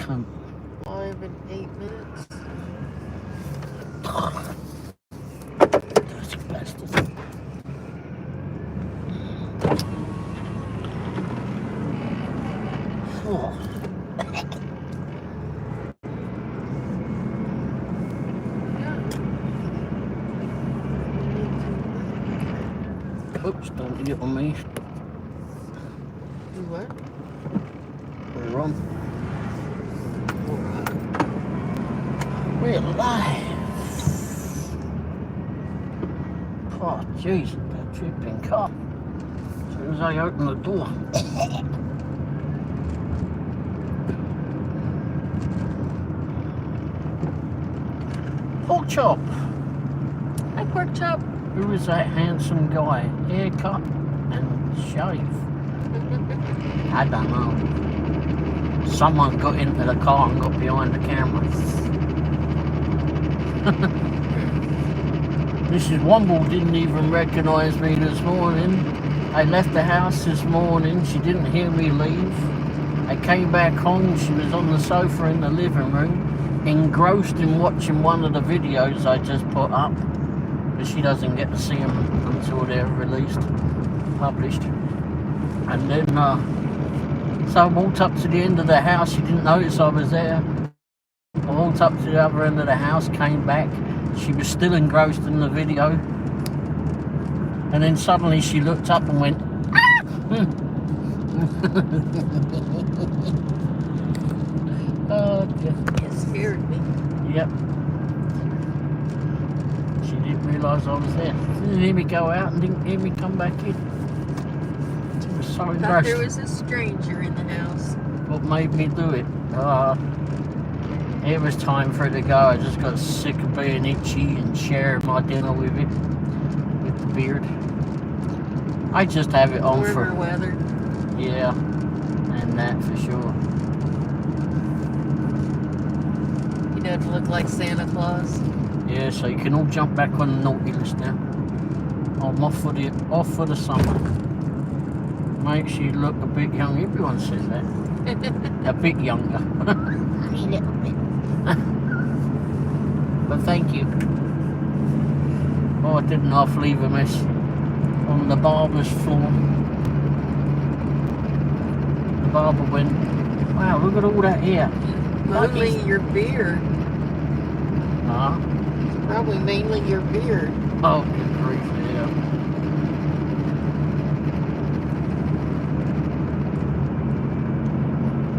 cunt. 5 and 8 minutes. Dirty bastard. Oh. Oops, don't get on me. You what? We're on. We're alive. Oh, jeez, that dripping car. As soon as I open the door. Pork chop. Hi, pork chop. Who is that handsome guy? Haircut and shave. I don't know. Someone got into the car and got behind the camera. Mrs. Womble didn't even recognise me this morning. I left the house this morning. She didn't hear me leave. I came back home. She was on the sofa in the living room, engrossed in watching one of the videos I just put up. But she doesn't get to see them until they're released, published. And then, so I walked up to the end of the house. She didn't notice I was there. I walked up to the other end of the house, came back. She was still engrossed in the video. And then suddenly she looked up and went, ah! Oh, dear. It scared me. Yep. She didn't realise I was there. She didn't hear me go out and didn't hear me come back in. It was so I thought engrossed. there was a stranger in the house. What made me do it? It was time for it to go. I just got sick of being itchy and sharing my dinner with it, with the beard. I just have it on Warmer for... weather. Yeah, and that for sure. He doesn't look like Santa Claus. Yeah, so you can all jump back on the naughty list now. I'm off for the summer. Makes you look a bit young. Everyone says that. A bit younger. A little bit. But thank you. Oh, I didn't half leave a mess on the barber's floor. The barber went, wow, look at all that hair. Mainly your beard. Huh? Probably mainly your beard. Oh, good grief, yeah.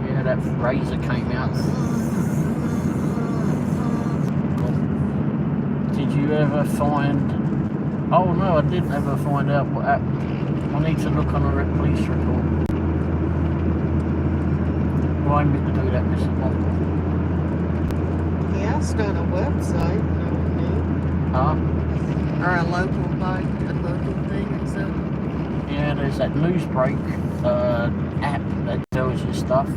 Yeah, that razor came out. Did you ever find... Oh no, I didn't ever find out what happened. I need to look on a police report. Remind me to do that, Mrs. Womble. He asked on a website, no one knew. Huh? Or a local thing or something. Yeah, there's that Newsbreak app that tells you stuff.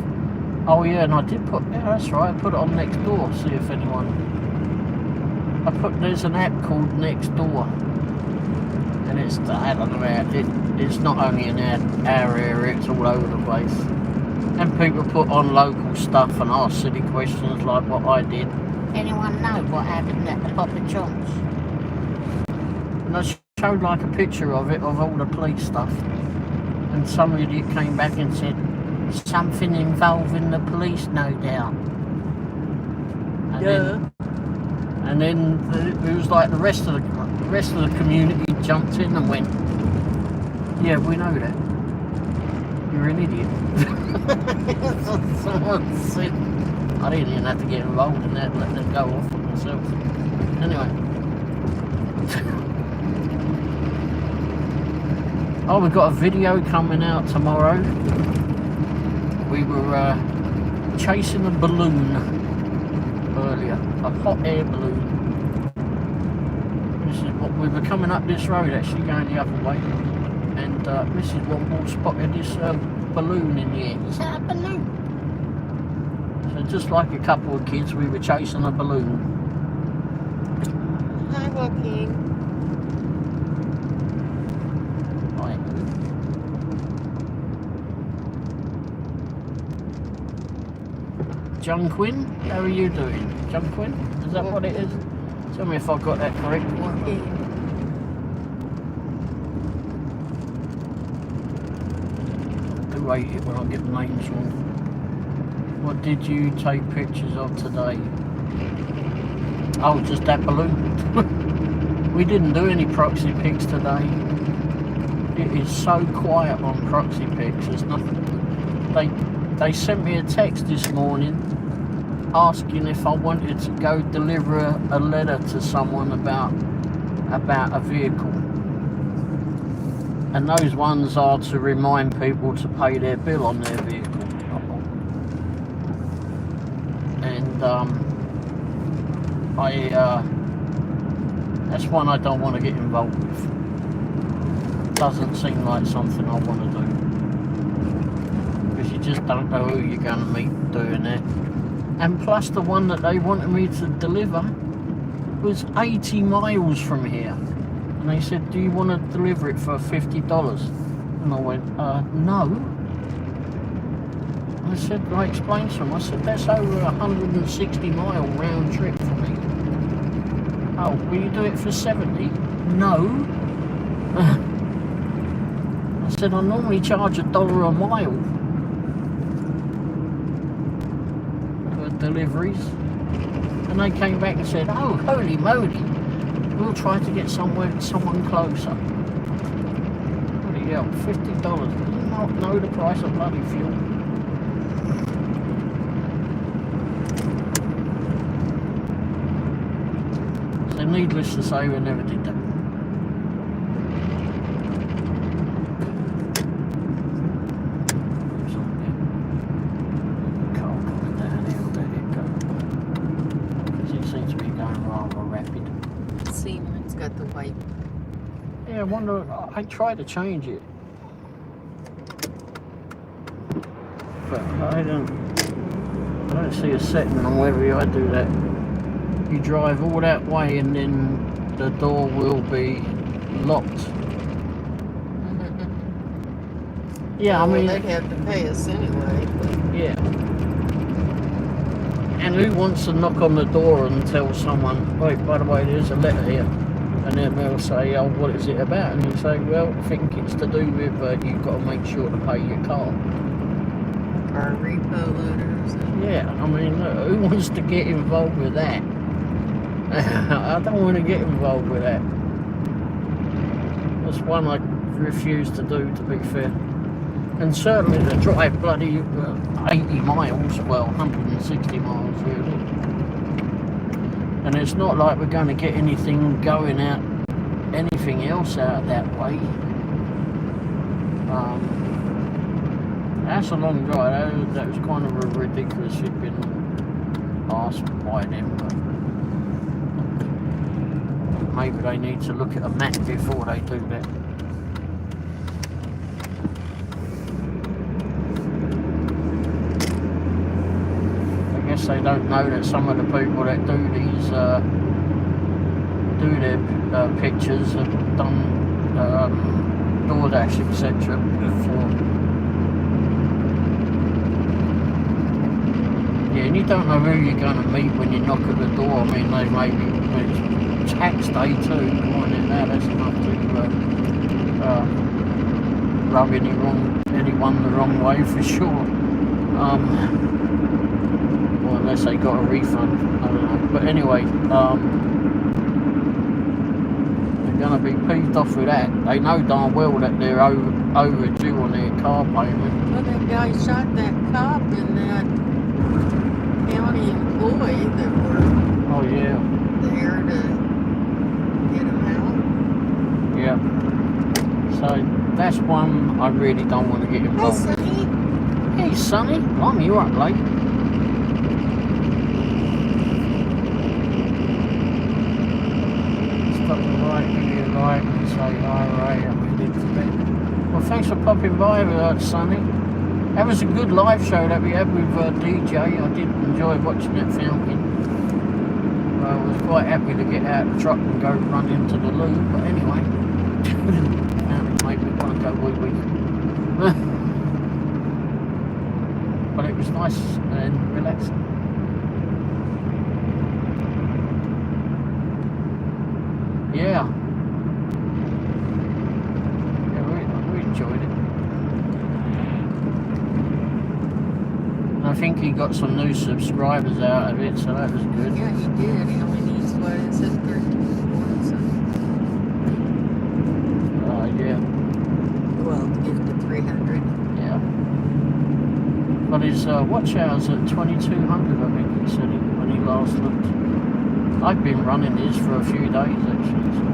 Oh yeah, and I did put... Yeah, that's right, I put it on Nextdoor, see if anyone... There's an app called Nextdoor. And it's, I don't know, it's not only in our area, it's all over the place. And people put on local stuff and ask silly questions like what I did. Anyone know what happened at the Papa John's? And I showed like a picture of it, of all the police stuff. And somebody came back and said, something involving the police, no doubt. And then it was like the rest of the community jumped in and went, yeah, we know that. You're an idiot. Someone said, I didn't even have to get involved in that, let them go off on myself. Anyway. Oh, we've got a video coming out tomorrow. We were chasing a balloon earlier, a hot air balloon. This is what we were coming up this road, actually going the other way, and Mrs. Womble spotted this balloon in the air. Is that a balloon? So just like a couple of kids, we were chasing a balloon. Hi, Joaquin. Right. Junquin. How are you doing? Junquin? Is that what it is? Tell me if I got that correct. I do hate it when I get the names wrong. What did you take pictures of today? Oh, just that balloon. We didn't do any proxy pics today. It is so quiet on proxy pics. There's nothing. They sent me a text this morning asking if I wanted to go deliver a letter to someone about a vehicle. And those ones are to remind people to pay their bill on their vehicle. And that's one I don't want to get involved with. Doesn't seem like something I want to do. Because you just don't know who you're going to meet doing it. And plus the one that they wanted me to deliver was 80 miles from here. And they said, do you want to deliver it for $50? And I went, no. I said, I explained to them, I said, that's over 160 mile round trip for me. Oh, will you do it for 70? No. I said, I normally charge $1 a mile for deliveries. And they came back and said, oh, holy moly, we'll try to get someone closer. Bloody hell, $50. Do you not know the price of bloody fuel? So needless to say, we never did that. I wonder, I try to change it, but I don't see a setting on whether I do that. You drive all that way and then the door will be locked. Yeah, well, I mean, they'd have to pay us anyway. But... yeah. And who wants to knock on the door and tell someone, wait, by the way, there's a letter here? And then they'll say, oh, what is it about? And you say, well, I think it's to do with you've got to make sure to pay your car. Or repo loaders. Yeah, I mean, who wants to get involved with that? I don't want to get involved with that. That's one I refuse to do, to be fair. And certainly to drive bloody 80 miles, well, 160 miles really. And it's not like we're going to get anything else out that way. That's a long drive. That was kind of a ridiculous thing asked by them. But maybe they need to look at a map before they do that. They don't know that some of the people that do these their pictures have done DoorDash etc. before. Yeah, and you don't know who you're going to meet when you knock at the door. I mean, they maybe it's tax day too. Going in there, that's enough to rub anyone the wrong way for sure. Unless they got a refund, I don't know. But anyway, they're going to be peeved off with that. They know darn well that they're overdue on their car payment. Well, that guy shot that cop and that county employee that were there to get him out. Yeah. So that's one I really don't want to get involved with. Hey, Sonny. Blimey, you're up late. Right and say hi, Ray, and we did for bed. Well, thanks for popping by with us, Sonny. That was a good live show that we had with DJ. I did enjoy watching that filming. I was quite happy to get out of the truck and go run into the loo, but anyway, it made me want to go wee-wee. But it was nice and relaxing. Yeah. Yeah, we enjoyed it. And I think he got some new subscribers out of it, so that was good. Yeah, he did. He only needs, what is it, 13 more, so. Yeah. Well, to get to 300. Yeah. But his watch hours at 2200, I think he said when he last looked. I've been running his for a few days actually. So.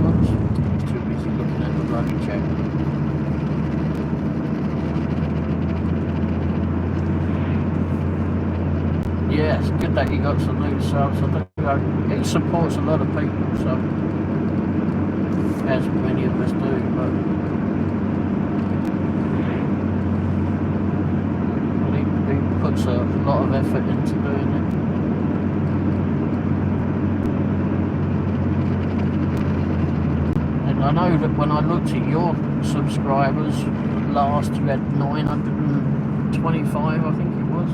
I'm too busy looking at the bloody chat. Yeah, it's good that he got some new subs. He supports a lot of people, so as many of us do, but he puts a lot of effort into doing it. And I know that when I looked at your subscribers last, you had 925, I think it was.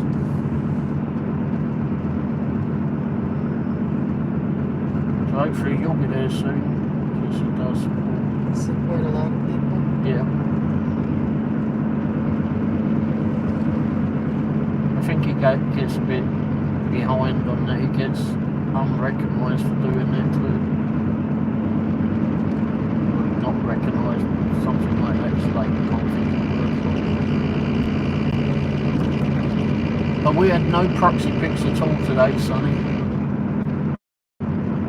So hopefully you'll be there soon, because he does Support a lot of people. Yeah. I think he gets a bit behind on that. He gets unrecognised for doing that too. Not recognised, something like that. It's like conflict. But we had no proxy pics at all today, Sonny.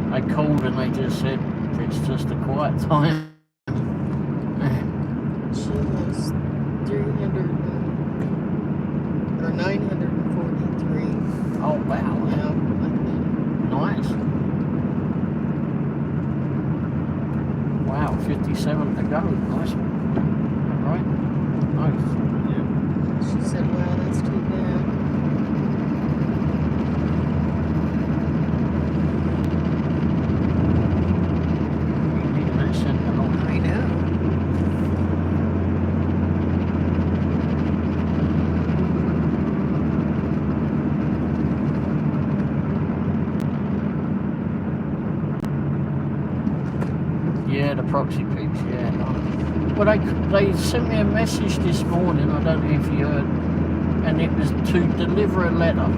They called and they just said it's just a quiet time. She was 300 or 943. Oh wow! Yeah, Nice. Wow, 57 to go. Nice. All right. Nice. yeah. She said, "Wow, that's too bad." I know. Yeah, the proxy pigs, yeah. Well, they sent me a message this morning, I don't know if you heard, and it was to deliver a letter.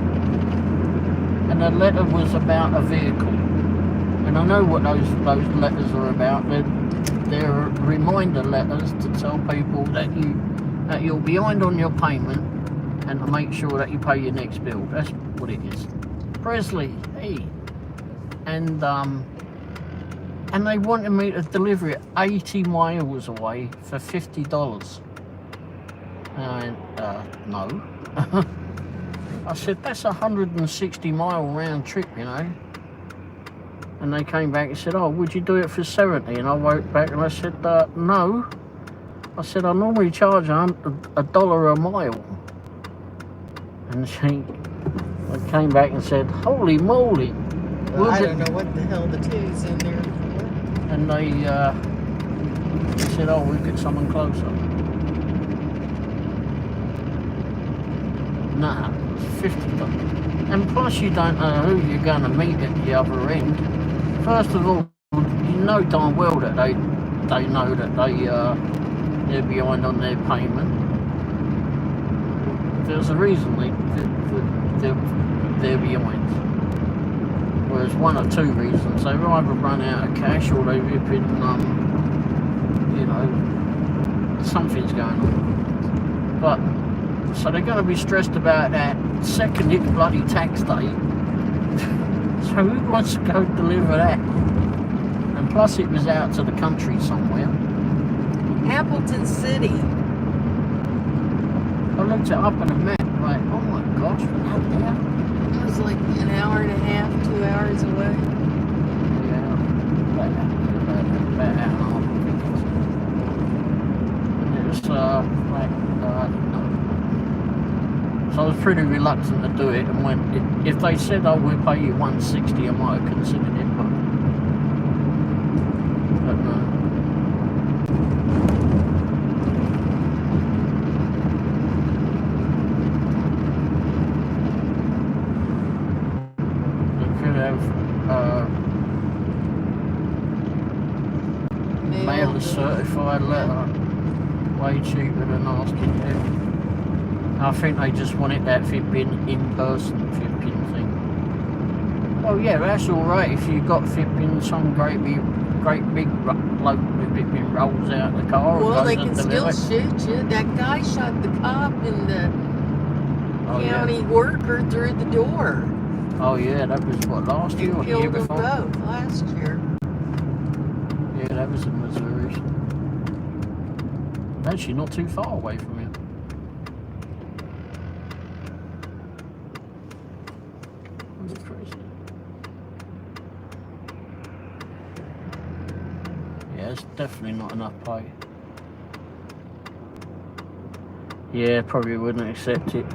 And the letter was about a vehicle. And I know what those letters are about. They're reminder letters to tell people that you're behind on your payment and to make sure that you pay your next bill. That's what it is. Presley, hey. And they wanted me to deliver it 80 miles away for $50. And I went, no. I said, that's a 160-mile round trip, you know. And they came back and said, oh, would you do it for 70? And I wrote back and I said, no. I said, I normally charge $1 a mile. And she came back and said, holy moly. Well, I don't know what the hell the two's in there for. And they said, oh, we'll get someone closer. Nah, it's $50. And plus you don't know who you're going to meet at the other end. First of all, you know darn well that they know that they're behind on their payment. There's a reason they're behind. Whereas one or two reasons, they've either run out of cash or they've been, you know, something's going on. But, so they're going to be stressed about that second it's bloody tax day. So who wants to go deliver that? And plus it was out to the country somewhere. Appleton City. I looked it up on a map, like, oh my gosh, out there. It was like an hour and a half, 2 hours away. Yeah, about an hour and a half, I think it was. And it was no. So I was pretty reluctant to do it, and when if they said, oh, we'll pay you $160, I might have considered it, but no. mail a certified letter. Way cheaper than asking them. I think they just wanted that flipping in-person flipping thing. Oh yeah, that's alright if you got flipping some great big bloke who flipping rolls out the car. Well, they and can still shoot you. That guy shot the cop and the county worker through the door. Oh yeah, that was what, last year or the year before? Killed them both last year. Yeah, that was in Missouri. Actually, not too far away from here. That's crazy. Yeah, it's definitely not enough pay. Yeah, probably wouldn't accept it.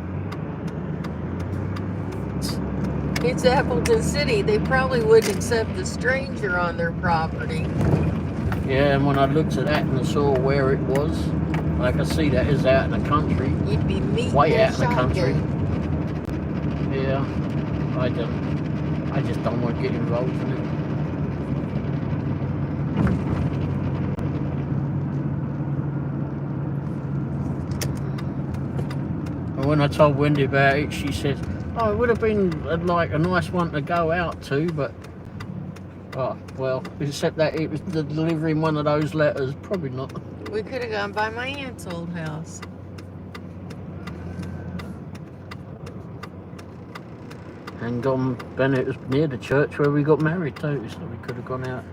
It's Appleton City. They probably wouldn't accept a stranger on their property. Yeah, and when I looked at that and I saw where it was, I could see that is out in the country. You'd be meeting way out in the country. Game. Yeah, I just don't want to get involved in it. And when I told Wendy about it, she said, "Oh, it would have been like a nice one to go out to, but oh well, except that it was delivering one of those letters, probably not." We could have gone by my aunt's old house. And then it was near the church where we got married too, so we could have gone out.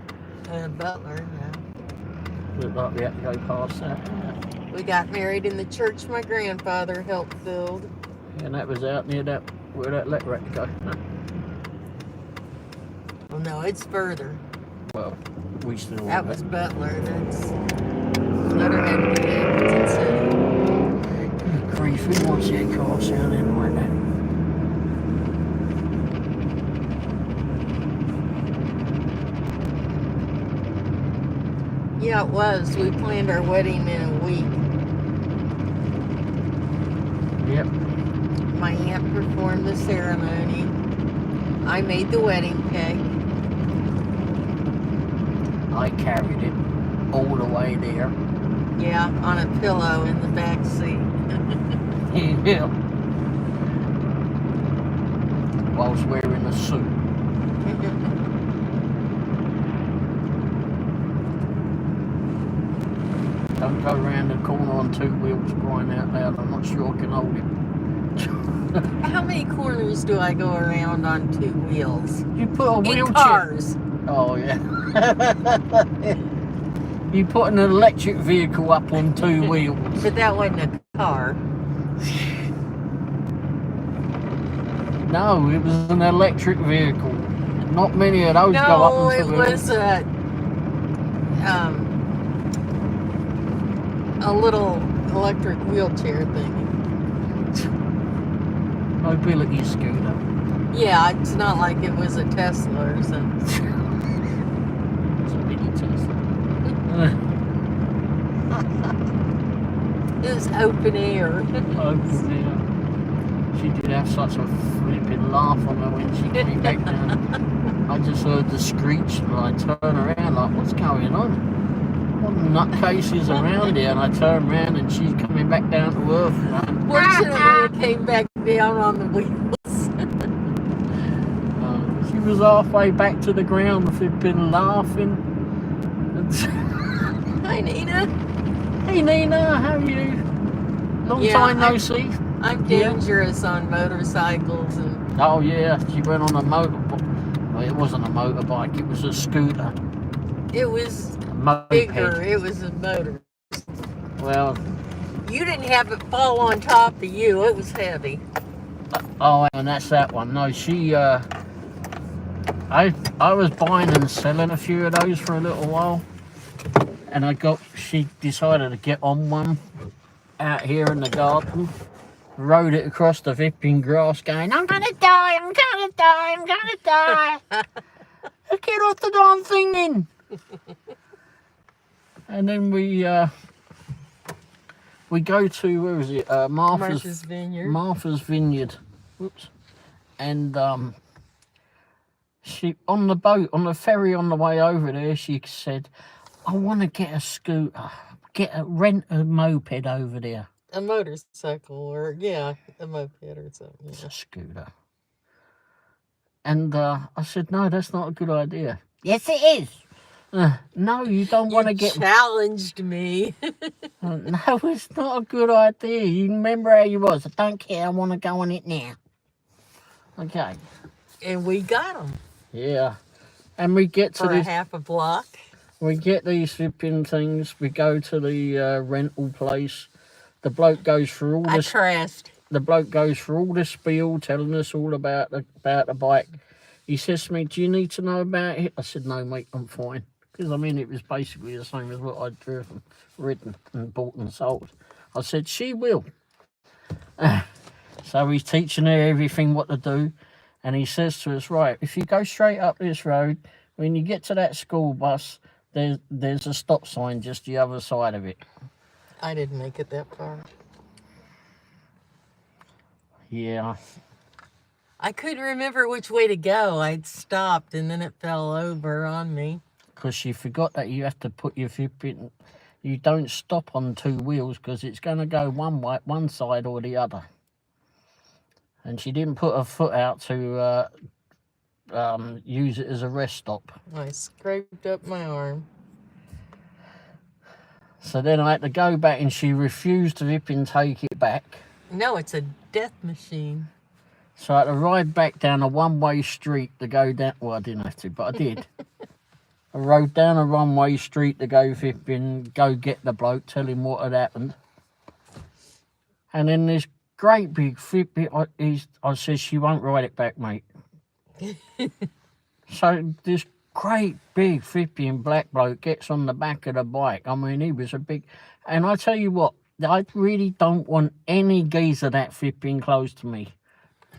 Butler, yeah. Looked like we had to go past that. Yeah. We got married in the church my grandfather helped build. And that was out near that where that letter had to go. Well, no, it's further. Well, we still. That was Butler. That's letter had to be Appleton City. Good grief, who wants that car sounding like that? Yeah, it was. We planned our wedding in a week. Yep. My aunt performed the ceremony. I made the wedding cake. I carried it all the way there. Yeah, on a pillow in the back seat. Yeah. Whilst wearing a suit. Don't go around the corner on two wheels crying out loud. I'm not sure I can hold it. How many corners do I go around on two wheels? You put a wheelchair. In cars. Oh yeah. You put an electric vehicle up on two wheels. But that wasn't a car. No, it was an electric vehicle. Not many of those go up on two wheels. No, it was a little electric wheelchair thing. Mobility scooter. Yeah, it's not like it was a Tesla or something. It's a mini Tesla. It was open air. Open air. She did have such a flipping laugh on her when she came back down. I just heard the screech and I turned around like, what's going on? What nutcases around here? And I turned around and she's coming back down to earth. Fortunately, it came back down on the wheels. She was halfway back to the ground, flipping laughing. Hi, Nina. Hey Nina, how are you? Long time no see. I'm dangerous on motorcycles and. Oh yeah, she went on a motorbike. Well, it wasn't a motorbike; it was a scooter. It was Moped. bigger. It was a motor. Well, you didn't have it fall on top of you. It was heavy. Oh, and that's that one. No, she. I was buying and selling a few of those for a little while, and she decided to get on one out here in the garden, rode it across the vipping grass going, I'm gonna die, I'm gonna die, I'm gonna die. Get off the darn thing then. And then we go to, where is it? Martha's Vineyard. Martha's Vineyard. Whoops. And she, on the boat, on the ferry on the way over there, she said, I want to get a scooter, rent a moped over there. A motorcycle, or yeah, a moped or something. It's Yeah. a scooter. And I said, no, that's not a good idea. Yes, it is. No, you don't want to get... challenged me. No, it's not a good idea. You remember how you was. I don't care. I want to go on it now. Okay. And we got them. Yeah. And we get to for a half a block. We get these flipping things. We go to the rental place. The bloke goes through all this. I crashed. The bloke goes through all the spiel, telling us all about the bike. He says to me, "Do you need to know about it?" I said, "No, mate, I'm fine." Because I mean, it was basically the same as what I'd ridden and bought and sold. I said, "She will." So he's teaching her everything what to do, and he says to us, "Right, if you go straight up this road, when you get to that school bus, there's a stop sign just the other side of it." I didn't make it that far. Yeah. I couldn't remember which way to go. I'd stopped and then it fell over on me. Because she forgot that you have to put your foot in. You don't stop on two wheels because it's going to go one side or the other. And she didn't put her foot out to use it as a rest stop. I scraped up my arm. So then I had to go back and she refused to take it back. No, it's a death machine. So I had to ride back down a one-way street to go down. Well, I didn't have to, but I did. I rode down a one-way street to go get the bloke, tell him what had happened. And then this great big I says, "She won't ride it back, mate." So this great big flipping black bloke gets on the back of the bike. I mean, he was a big... And I tell you what, I really don't want any geezer that flipping close to me.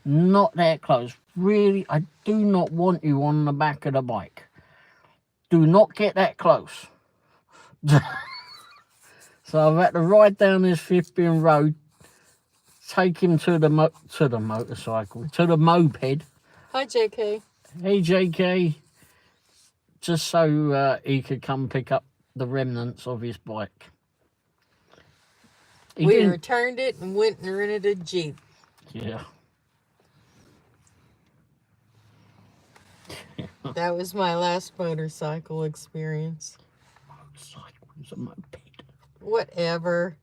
Not that close. Really, I do not want you on the back of the bike. Do not get that close. So I've had to ride down this flipping road, take him to the motorcycle, to the moped. Hi, JK. Hey, JK. Just so he could come pick up the remnants of his bike. We returned it and went and rented a Jeep. Yeah. That was my last motorcycle experience. Motorcycle? It was a moped. Whatever.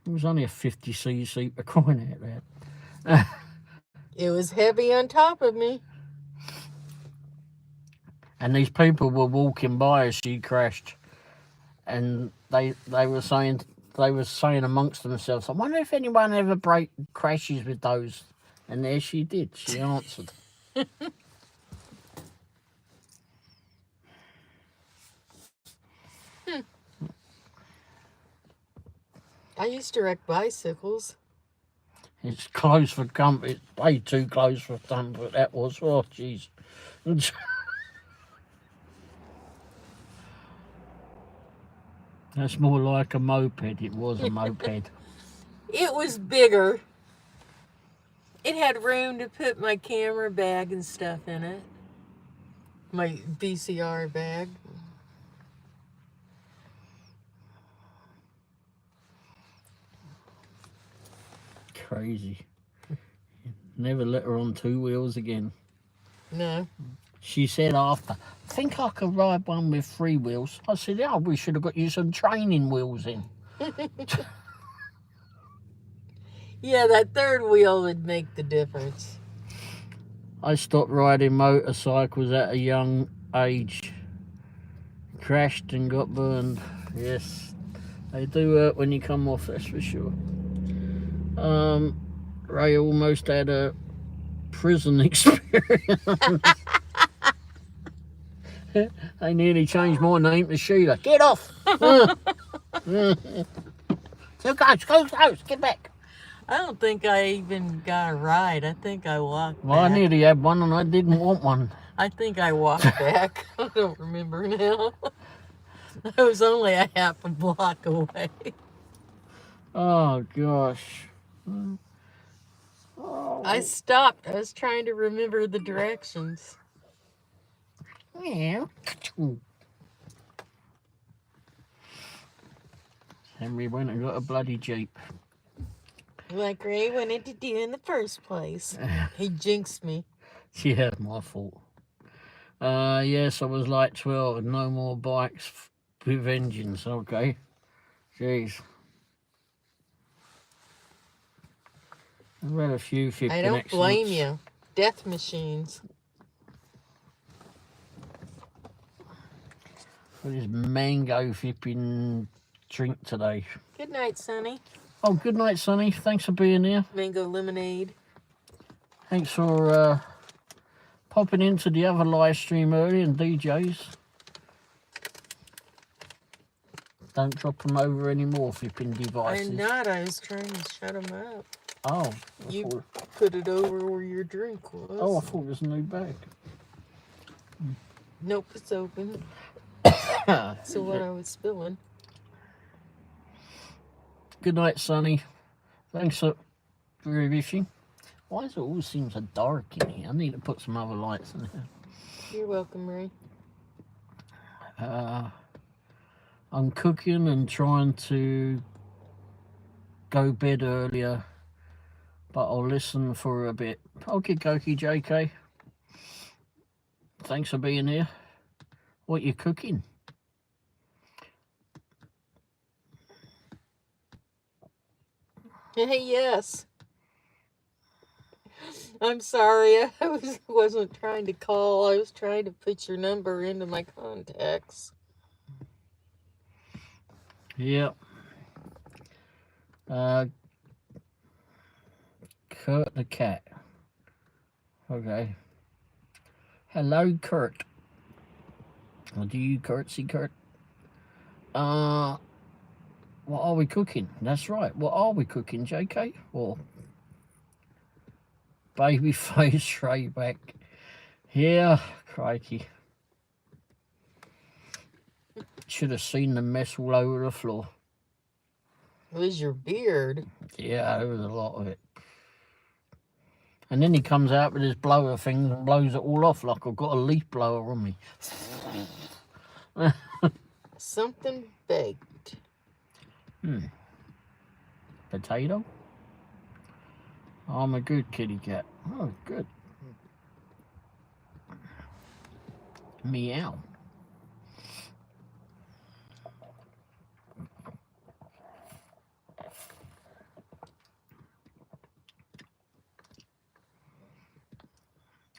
It was only a 50cc for crying out loud. It was heavy on top of me. And these people were walking by as she crashed. And they were saying amongst themselves, "I wonder if anyone ever crashes with those." And there she did. She answered. I used to wreck bicycles. It's close for comfort. It's way too close for comfort. That was. Oh, jeez. That's more like a moped. It was a moped. It was bigger. It had room to put my camera bag and stuff in it. My VCR bag. Crazy. Never let her on two wheels again. No. She said after, "I think I could ride one with three wheels." I said, "Yeah, we should have got you some training wheels in." Yeah, that third wheel would make the difference. I stopped riding motorcycles at a young age. Crashed and got burned. Yes, they do hurt when you come off, that's for sure. Ray almost had a prison experience. They nearly changed my name to Sheila. Get off! So go, get back. I don't think I even got a ride. I think I walked Well, back. I nearly had one and I didn't want one. I think I walked back. I don't remember now. I was only a half a block away. Oh, gosh. Oh. I stopped. I was trying to remember the directions. Yeah. And we went and got a bloody Jeep. Like Ray wanted to do in the first place. He jinxed me. Yeah, my fault. Yes, I was like 12. No more bikes with engines. Okay. Jeez. I've had a few flipping I don't accidents. blame you. Death machines. This mango flipping drink today. Good night, Sonny. Oh, good night, Sonny. Thanks for being here. Mango lemonade. Thanks for popping into the other live stream early and DJs. Don't drop them over any more flipping devices. I'm not. I was trying to shut them up. Oh. You put it over where your drink was. Oh, I thought it was a new bag. Nope, it's open. So what I was spilling. Good night, Sonny. Thanks for everything. Why does it always seem so dark in here? I need to put some other lights in here. You're welcome, Ray. I'm cooking and trying to go bed earlier, but I'll listen for a bit. Okie dokie, JK. Thanks for being here. What you cooking? Yes. I'm sorry. I wasn't trying to call. I was trying to put your number into my contacts. Yep. Kurt the cat. Okay. Hello, Kurt. Or do you curtsy, Kurt? What are we cooking? That's right. What are we cooking, JK? Or babyface Rayback? Yeah, crikey. Should have seen the mess all over the floor. It was your beard. Yeah, there was a lot of it. And then he comes out with his blower thing and blows it all off like I've got a leaf blower on me. Something baked. Potato? I'm a good kitty cat. Oh, good. Meow.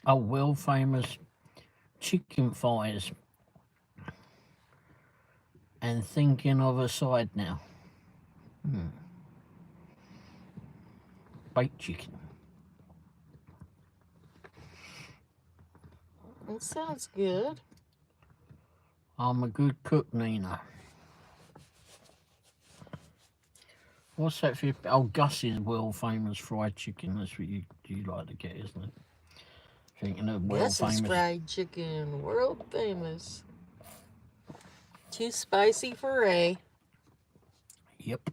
Oh, world famous chicken thighs. And thinking of a side now. Baked chicken. That sounds good. I'm a good cook, Nina. What's that for? Oh, Gus's world famous fried chicken. That's what you like to get, isn't it? Thinking of world Gus's famous fried chicken, world famous. Too spicy for Ray. Yep.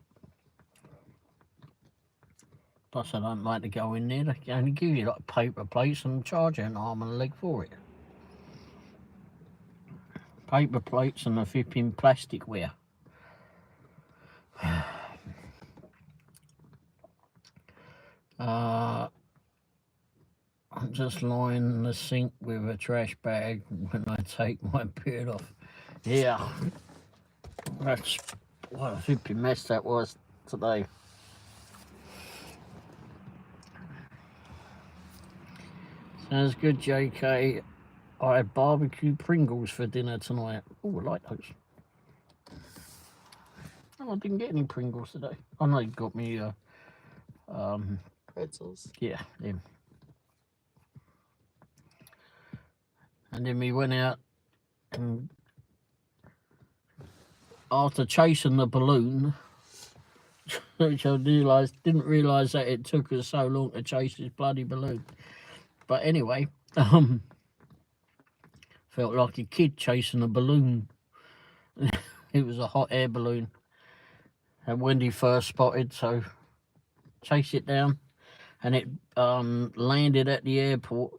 Plus, I don't like to go in there. They only give you like paper plates and charge you an arm and a leg for it. Paper plates and a flipping plasticware. I'm just lying in the sink with a trash bag when I take my beard off. Yeah. That's what a flipping mess that was today. Sounds good, JK. I had barbecue Pringles for dinner tonight. Oh, I like those. Oh, I didn't get any Pringles today. Oh, no, you got me, Pretzels. yeah, them. And then we went out and after chasing the balloon, which I didn't realise that it took us so long to chase this bloody balloon. But anyway, felt like a kid chasing a balloon. It was a hot air balloon. And Wendy first spotted, so chased it down. And it landed at the airport.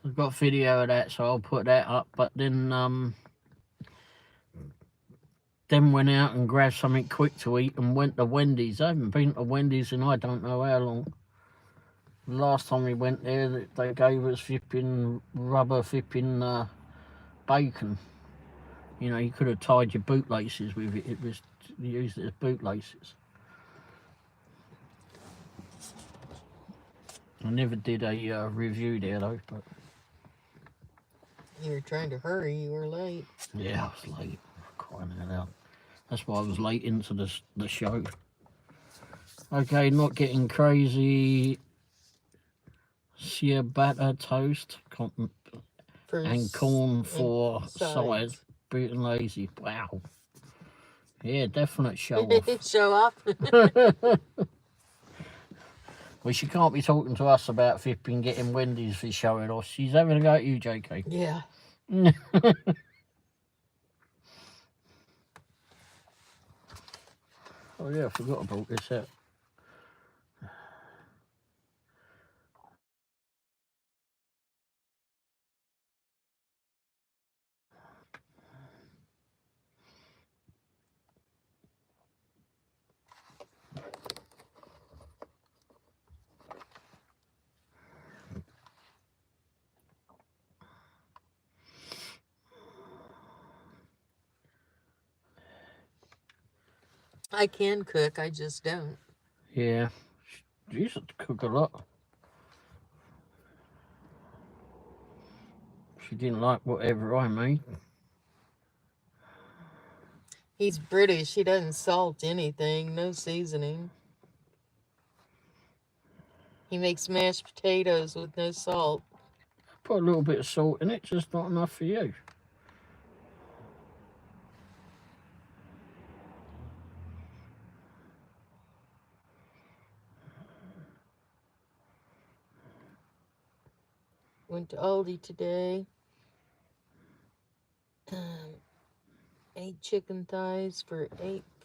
I've got video of that, so I'll put that up. But then went out and grabbed something quick to eat and went to Wendy's. I haven't been to Wendy's in I don't know how long. The last time we went there, they gave us rubber bacon. You know, you could have tied your bootlaces with it. It was used as bootlaces. I never did a review there though, but you were trying to hurry. You were late. Yeah, I was late. Crying out. That's why I was late into the show. Okay, not getting crazy. Ciabatta toast and corn for sides. Brute and lazy. Wow. Yeah, definite show off. Show off? Well, she can't be talking to us about flipping getting Wendy's for showing off. She's having a go at you, JK. Yeah. Oh yeah, I forgot about this out. I can cook, I just don't. Yeah, she used to cook a lot. She didn't like whatever I made. He's British. He doesn't salt anything. No seasoning. He makes mashed potatoes with no salt. Put a little bit of salt in it, just not enough for you. Went to Aldi today. Ate chicken thighs for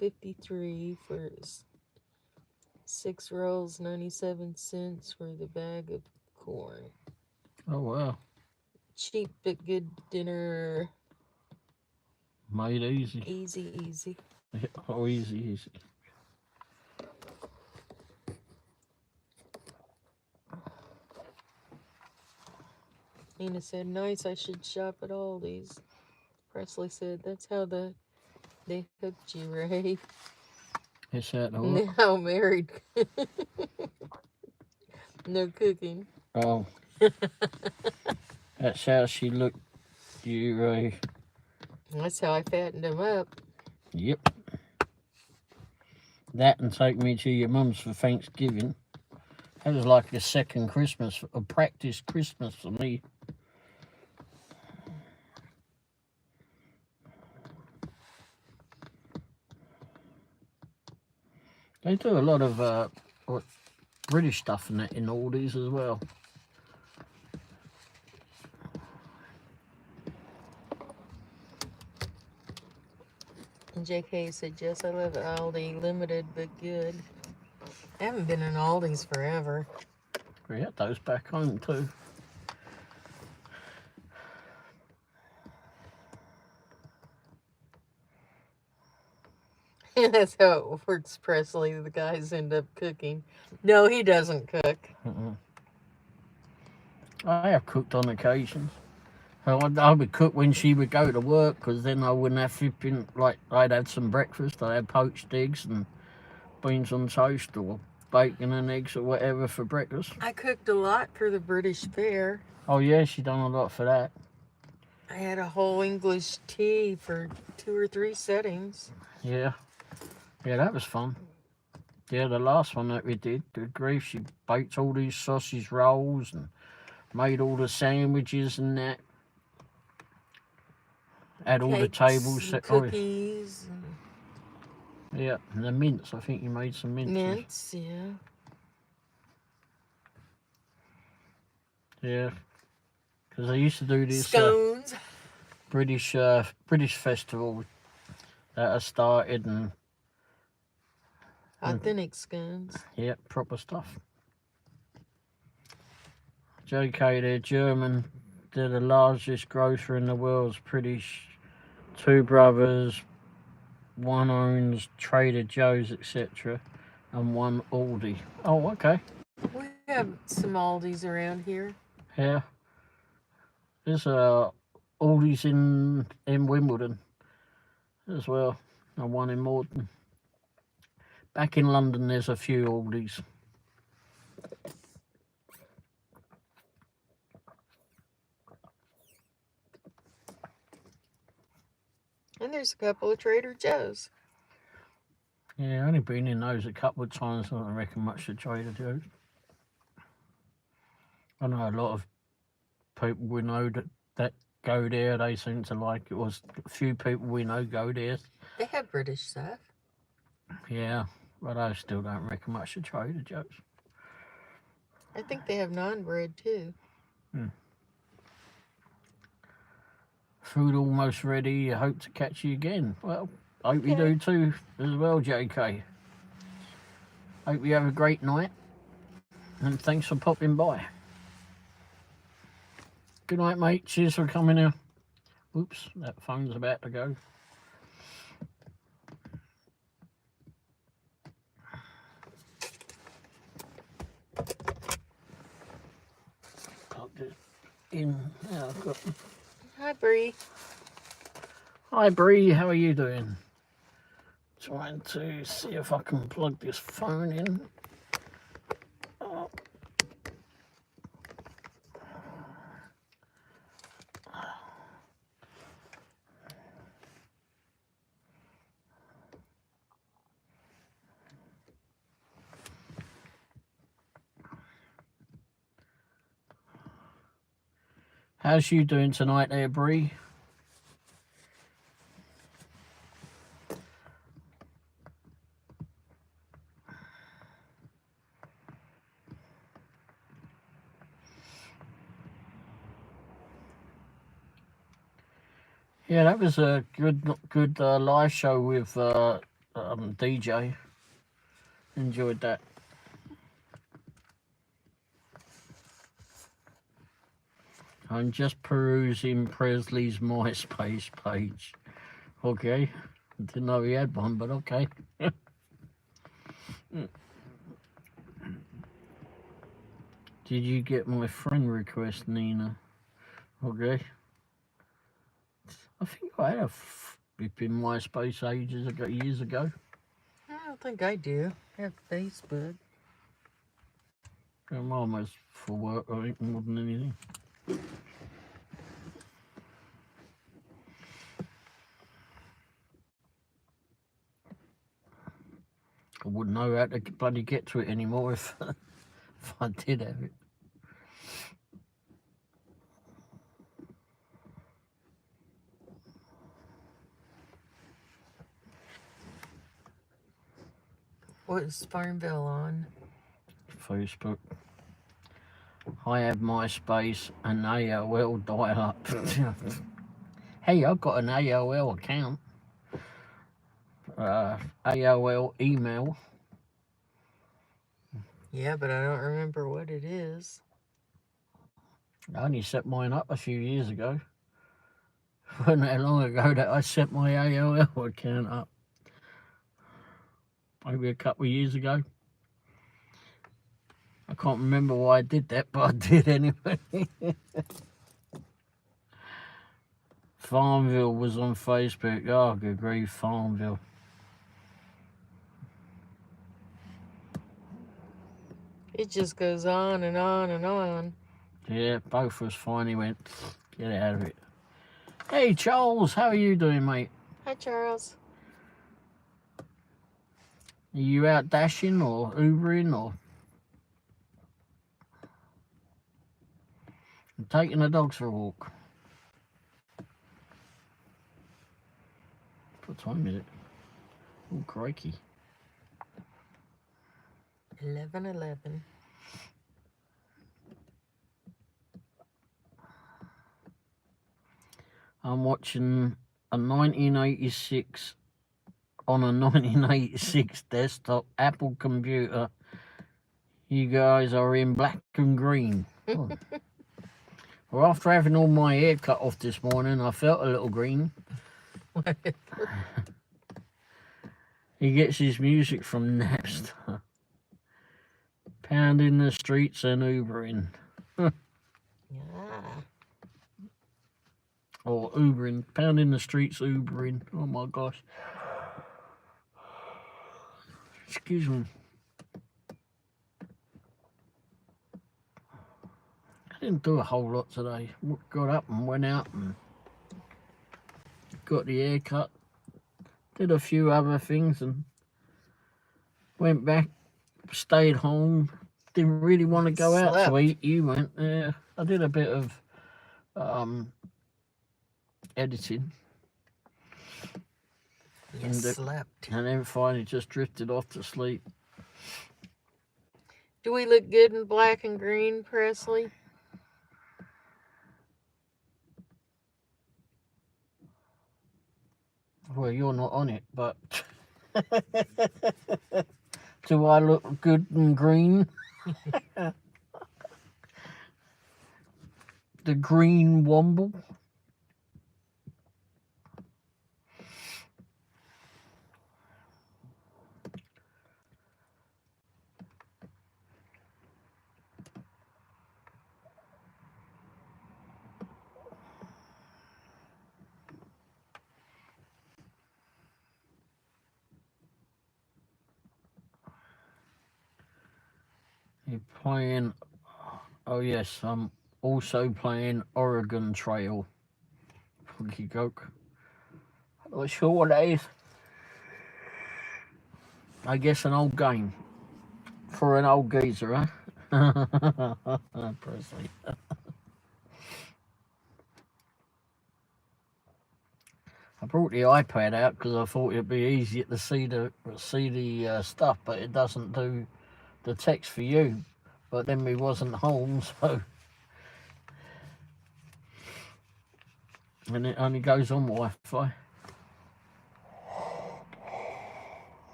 $8.53 for 6 rolls, 97 cents for the bag of corn. Oh wow. Cheap but good dinner. Made easy. Easy. Oh, easy. Nina said, nice, I should shop at Aldi's. Presley said, that's how they hooked you, Ray. It's that what? Now married. No cooking. Oh. That's how she looked you, Ray. That's how I fattened him up. Yep. That and take me to your mum's for Thanksgiving. That was like a second Christmas, a practice Christmas for me. They do a lot of British stuff in Aldi's as well. And JK said, yes, I love Aldi. Limited but good. I haven't been in Aldi's forever. We had those back home too. That's how it works, Presley. The guys end up cooking. No, he doesn't cook. I have cooked on occasions. I would cook when she would go to work, because then I wouldn't have flipping, like, I'd had some breakfast. I had poached eggs and beans on toast, or bacon and eggs or whatever for breakfast. I cooked a lot for the British Fair. Oh yeah, she done a lot for that. I had a whole English tea for 2 or 3 settings. Yeah, that was fun. Yeah, the last one that we did, good grief, she baked all these sausage rolls and made all the sandwiches and that. Had all the tables set. Cookies. Yeah, and the mints. I think you made some mints. Mints, yeah. Yeah, because they used to do this scones. British festival that I started, and authentic scones. Yeah, proper stuff. JK, they're German they're the largest grocer in the world. Two brothers, one owns Trader Joe's, etc., and one Aldi. Oh, okay. We have some Aldis around here. Yeah. There's Aldi's in Wimbledon as well, and one in Morton. Back in London, there's a few Aldis. And there's a couple of Trader Joe's. Yeah, only been in those a couple of times. I don't reckon much to Trader Joe's. I know a lot of people we know that go there. They seem to like it. Was a few people we know go there. They have British stuff. Yeah, but I still don't reckon much to Trader Joe's. I think they have naan bread too. Food almost ready. I hope to catch you again. Well, I hope you do too as well, JK. Hope you have a great night. And thanks for popping by. Good night, mate. Cheers for coming here. Oops, that phone's about to go. Plug this in. Yeah, I've got... Hi, Bree. Hi, Bree. How are you doing? Trying to see if I can plug this phone in. Oh. How's you doing tonight there, Bree? Yeah, that was a good live show with DJ. Enjoyed that. I'm just perusing Presley's MySpace page. Okay. Didn't know he had one, but okay. Did you get my friend request, Nina? Okay. I think I had a flip in MySpace years ago. I don't think I do. I have Facebook. I'm almost for work, I think, more than anything. I wouldn't know how to bloody get to it anymore if I did have it. What is Farmville on? Facebook. I have MySpace and AOL dial-up. Hey, I've got an AOL account. AOL email. Yeah, but I don't remember what it is. I only set mine up a few years ago. It wasn't that long ago that I set my AOL account up. Maybe a couple of years ago. I can't remember why I did that, but I did anyway. Farmville was on Facebook. Oh, good grief, Farmville. It just goes on and on and on. Yeah, both of us finally went, get out of it. Hey, Charles, how are you doing, mate? Hi, Charles. Are you out dashing or Ubering or taking the dogs for a walk? What time is it? Oh, crikey. 11:11. I'm watching a 1986 on a 1986 desktop Apple computer. You guys are in black and green. Oh. Well, after having all my hair cut off this morning, I felt a little green. He gets his music from Napster. Pounding the streets and Ubering. Yeah. Or Ubering. Pounding the streets, Ubering. Oh my gosh. Excuse me. I didn't do a whole lot today. Got up and went out and got the hair cut. Did a few other things and went back, stayed home. Didn't really want to go out to eat. You went there. I did a bit of editing. You slept. And then finally just drifted off to sleep. Do we look good in black and green, Presley? Well, you're not on it, but do I look good and green? The green Womble. You're playing. Oh yes, I'm also playing Oregon Trail. Funky Coke. I'm not sure what that is. I guess an old game for an old geezer, huh? Presley. I brought the iPad out because I thought it'd be easier to see the stuff, but it doesn't do the text for you. But then we wasn't home, so and it only goes on Wi-Fi.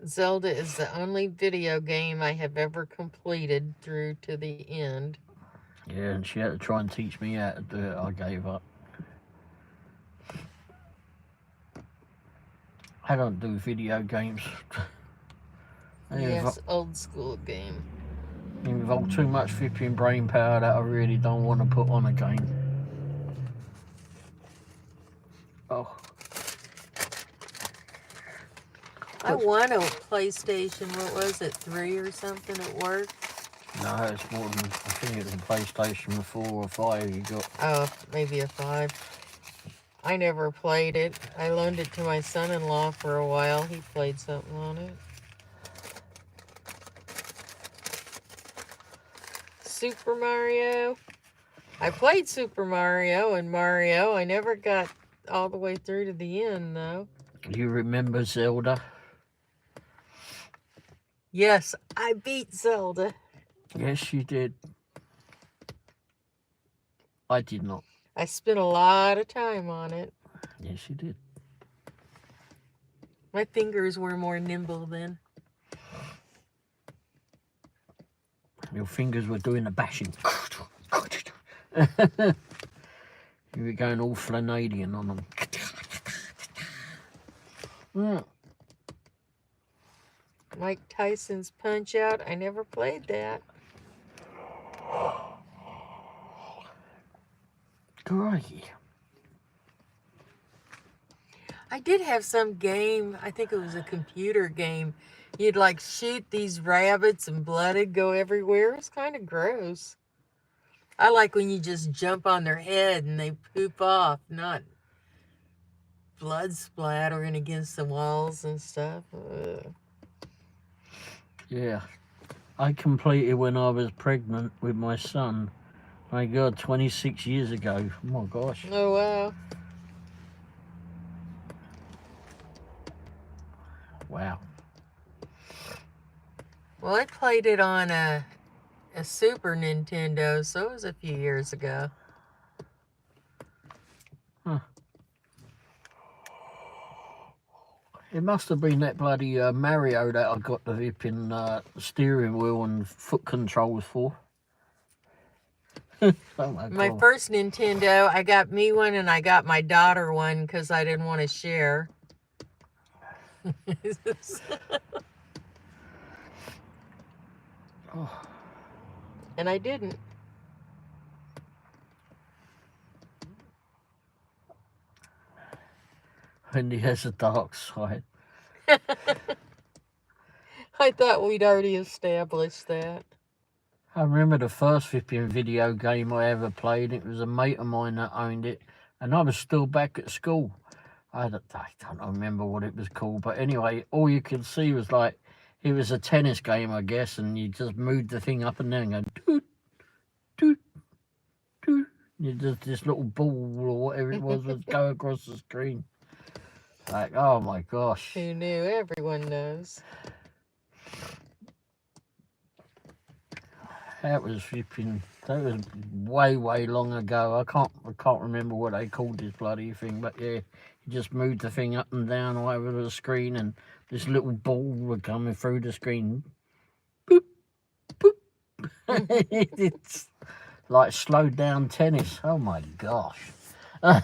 Zelda is the only video game I have ever completed through to the end. Yeah, and she had to try and teach me how to do it. I gave up. I don't do video games. Yes, old school game. Involve too much flipping brain power that I really don't want to put on a game. Oh. I won a PlayStation, what was it, 3 or something at work? No, it's more than, I think it was a PlayStation 4 or 5 you got. Oh, maybe a 5. I never played it. I loaned it to my son-in-law for a while. He played something on it. Super Mario. I played Super Mario and Mario. I never got all the way through to the end, though. You remember Zelda? Yes, I beat Zelda. Yes, you did. I did not. I spent a lot of time on it. Yes, you did. My fingers were more nimble then. Your fingers were doing the bashing. You were going all Flanagan on them. Mike Tyson's Punch-Out. I never played that. Great. I did have some game, I think it was a computer game. You'd like shoot these rabbits and blood'd go everywhere. It was kind of gross. I like when you just jump on their head and they poop off, not blood splattering against the walls and stuff. Ugh. Yeah. I completed when I was pregnant with my son. My God, 26 years ago. Oh my gosh. Oh, wow. Wow. Well, I played it on a Super Nintendo, so it was a few years ago. Huh. It must have been that bloody Mario that I got the flipping steering wheel and foot controls for. Oh my My God. first Nintendo, I got me one and I got my daughter one because I didn't want to share. Oh. And I didn't. Wendy has a dark side. I thought we'd already established that. I remember the first flipping video game I ever played. It was a mate of mine that owned it, and I was still back at school. I don't remember what it was called, but anyway, all you could see was like, it was a tennis game, I guess, and you just moved the thing up and down and go, doot, doot, doot. You just, this little ball or whatever it was would go across the screen. Like, oh my gosh. Who knew? Everyone knows. That was way long ago. I can't remember what they called this bloody thing, but yeah, you just moved the thing up and down all over the screen, and this little ball would come through the screen. Boop, boop. It's like slowed down tennis. Oh my gosh. I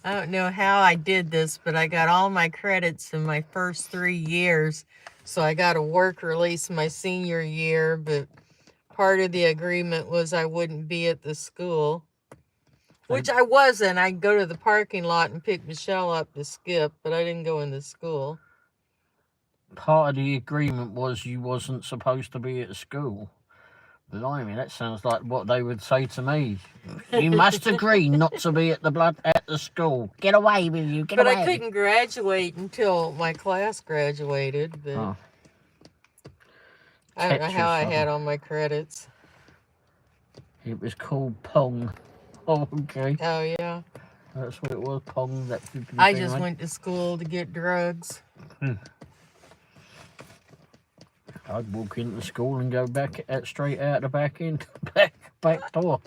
don't know how I did this, but I got all my credits in my first 3 years. So I got a work release my senior year, but part of the agreement was I wouldn't be at the school. Which I wasn't. I'd go to the parking lot and pick Michelle up to skip, but I didn't go in the school. Part of the agreement was you wasn't supposed to be at school. Blimey, that sounds like what they would say to me. You must agree not to be at the school. Get away with you, get away. But I couldn't graduate until my class graduated, but Oh. I don't know how I Tetra had all my credits. It was called Pong. Oh, okay. Oh, yeah. That's what it was, Pong. That I just went to school to get drugs. I'd walk into school and go back straight out the back end, back door.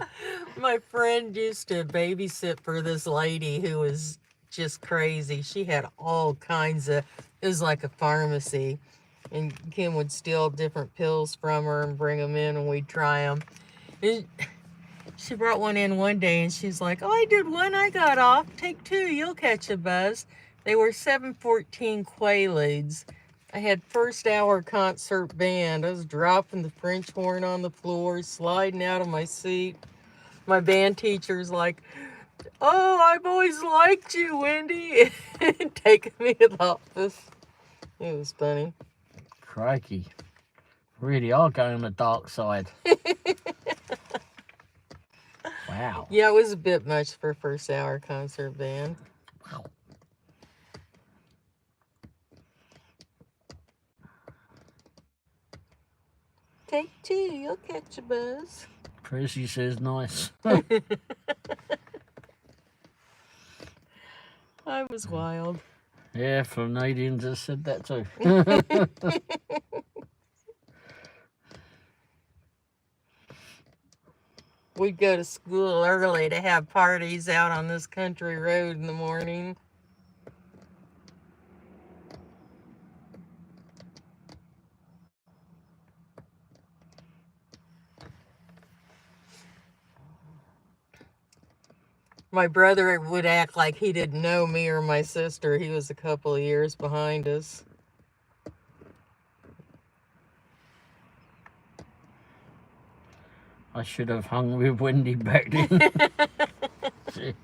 My friend used to babysit for this lady who was just crazy. She had all kinds of, it was like a pharmacy. And Kim would steal different pills from her and bring them in and we'd try them. And she brought one in one day and she's like, oh, I did one, I got off. Take 2, you'll catch a buzz. They were 714 Quaaludes. I had first hour concert band. I was dropping the French horn on the floor, sliding out of my seat. My band teacher's like, oh, I've always liked you, Wendy. Taking me to the office. It was funny. Crikey. Really are going on the dark side. Wow. Yeah, it was a bit much for first hour concert band. Wow. Take 2, you'll catch a buzz. Tracy says nice. I was wild. Yeah, Flonadian just said that too. We'd go to school early to have parties out on this country road in the morning. My brother would act like he didn't know me or my sister. He was a couple of years behind us. I should have hung with Wendy back then. Jeez.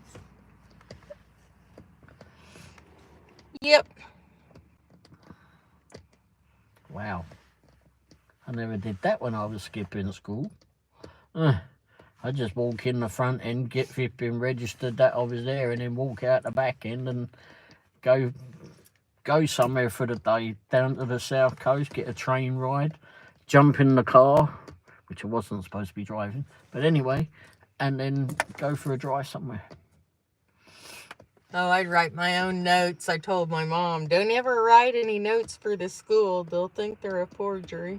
Yep. Wow. I never did that when I was skipping school. I just walk in the front end, get flipping registered that I was there, and then walk out the back end and go somewhere for the day, down to the south coast, get a train ride, jump in the car, which I wasn't supposed to be driving, but anyway, and then go for a drive somewhere. Oh, I'd write my own notes. I told my mom, don't ever write any notes for the school. They'll think they're a forgery.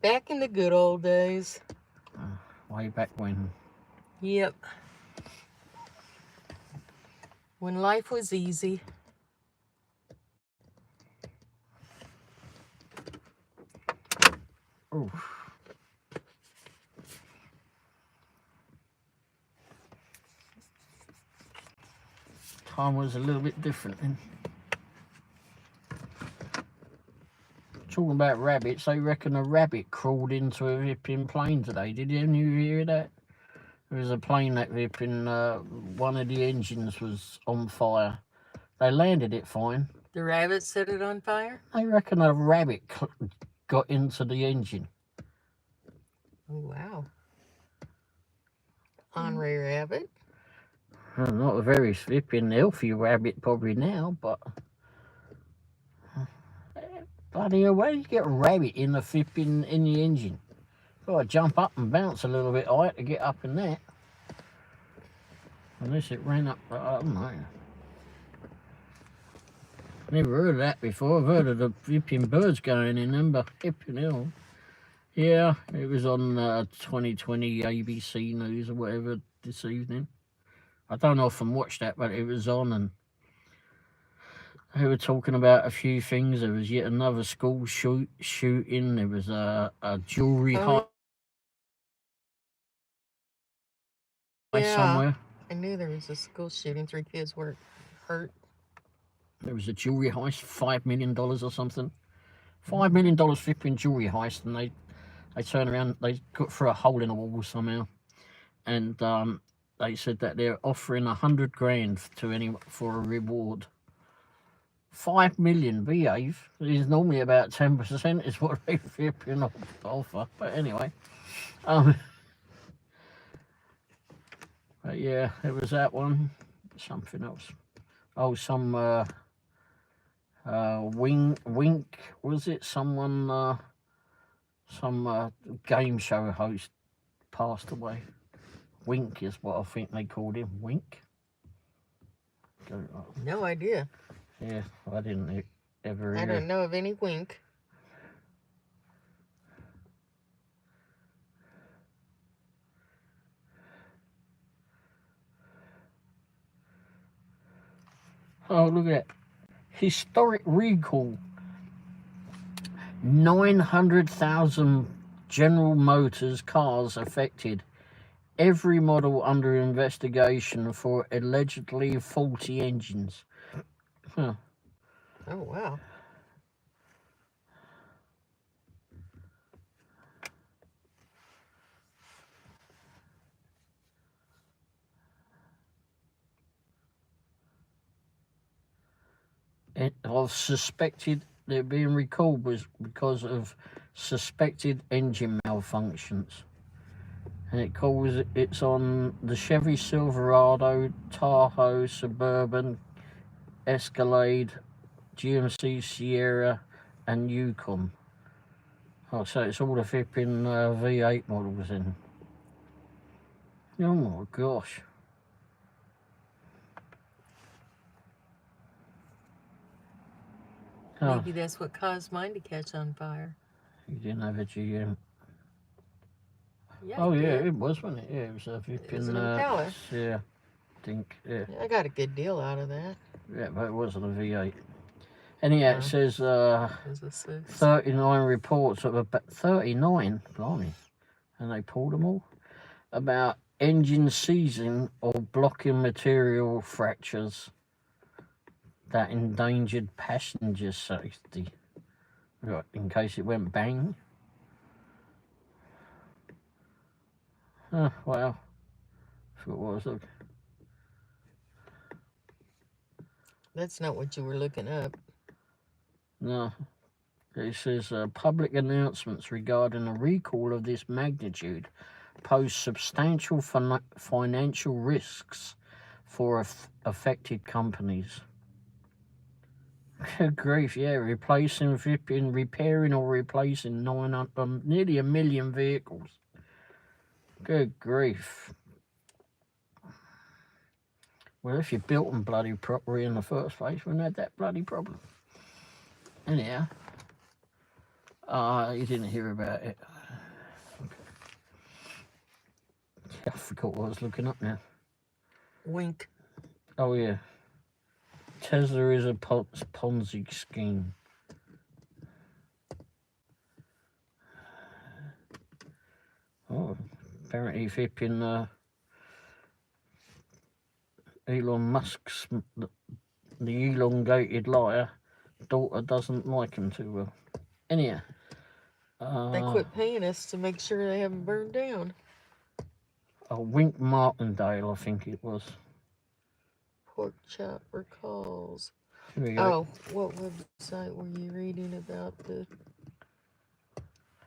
Back in the good old days. way back when. Yep. When life was easy. Oof. Time was a little bit different then. Talking about rabbits, they reckon a rabbit crawled into a ripping plane today. Did you hear that? There was a plane that ripping, one of the engines was on fire. They landed it fine. The rabbit set it on fire? They reckon a rabbit got into the engine. Oh, wow. Henri Rabbit? Well, not a very flipping healthy rabbit probably now, but... Bloody hell, where do you get a rabbit in the flipping in the engine? Gotta jump up and bounce a little bit higher to get up in that. Unless it ran up, I don't know. Never heard of that before. I've heard of the flipping birds going in them, but flipping hell. Yeah, it was on 2020 ABC News or whatever this evening. I don't often watch that, but it was on, and they were talking about a few things. There was yet another school shooting. There was a jewellery heist somewhere. I knew there was a school shooting. 3 kids were hurt. There was a jewellery heist, $5 million or something. $5 million flipping jewellery heist, and they turned around, they got through a hole in the wall somehow, and they said that they're offering 100 grand to anyone for a reward. 5 million, behave. It's normally about 10% is what they flipping offer. But anyway, but yeah, it was that one. Something else. Oh, some Wink was it? Someone some game show host passed away. Wink is what I think they called him. Wink. No idea. Yeah, I didn't ever hear. I don't know of any Wink. Oh, look at that. Historic recall. 900,000 General Motors cars affected. Every model under investigation for allegedly faulty engines. Huh. Oh, wow. Of suspected, they're being recalled was because of suspected engine malfunctions. And it's on the Chevy Silverado, Tahoe, Suburban, Escalade, GMC Sierra, and Yukon. Oh, so it's all the flipping V8 models in. Oh my gosh. Maybe that's what caused mine to catch on fire. You didn't have a GM. Yeah, Oh yeah, it was, wasn't it? Yeah, it was a flipping. It was an Impala. Yeah, I think. Yeah. I got a good deal out of that. Yeah, but it wasn't a V8. Anyhow, it says It was a 6. 39 reports of about 39, blimey, and they pulled them all, about engine seizing or blocking material fractures that endangered passenger safety. Right, in case it went bang. Oh, wow. What was it? That's not what you were looking up. No. It says public announcements regarding a recall of this magnitude pose substantial financial risks for affected companies. Good grief, yeah, repairing or replacing nearly 1 million vehicles. Good grief. Well, if you built them bloody properly in the first place, we wouldn't have that bloody problem. Anyhow, you didn't hear about it. I forgot what I was looking up now. Wink. Oh yeah. Tesla is a Ponzi scheme. Oh, apparently flipping Elon Musk's the elongated liar daughter doesn't like him too well. Anyhow, They quit paying us to make sure they haven't burned down. Wink Martindale, I think it was. Pork chop recalls. Here we go. Oh, what website were you reading about the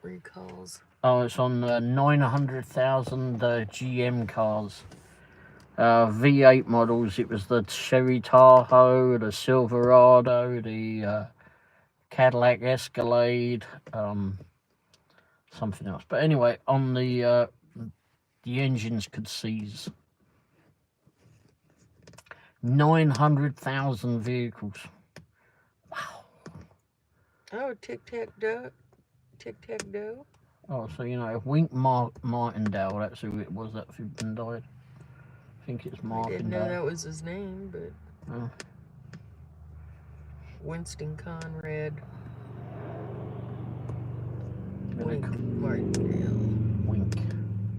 recalls? Oh, it's on 900,000 GM cars. V8 models. It was the Chevy Tahoe, the Silverado, the Cadillac Escalade, something else. But anyway, on the engines could seize 900,000 vehicles. Wow. Oh, tic-tac-toe. Tic-tac-toe. Oh, so you know, Wink Martindale, that's who it was that died. I think it's Martindale. I didn't know that was his name, but... Oh. Winston Conrad. Wink Martindale. Wink.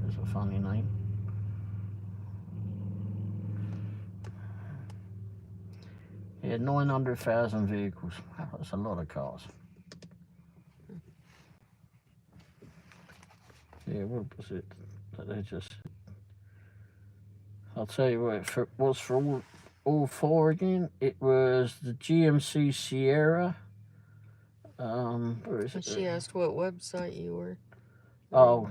That's a funny name. Yeah, 900,000 vehicles. Wow, that's a lot of cars. Yeah, what was it that they just... I'll tell you what it was for all four again. It was the GMC Sierra. Where is it? She asked what website you were. Oh,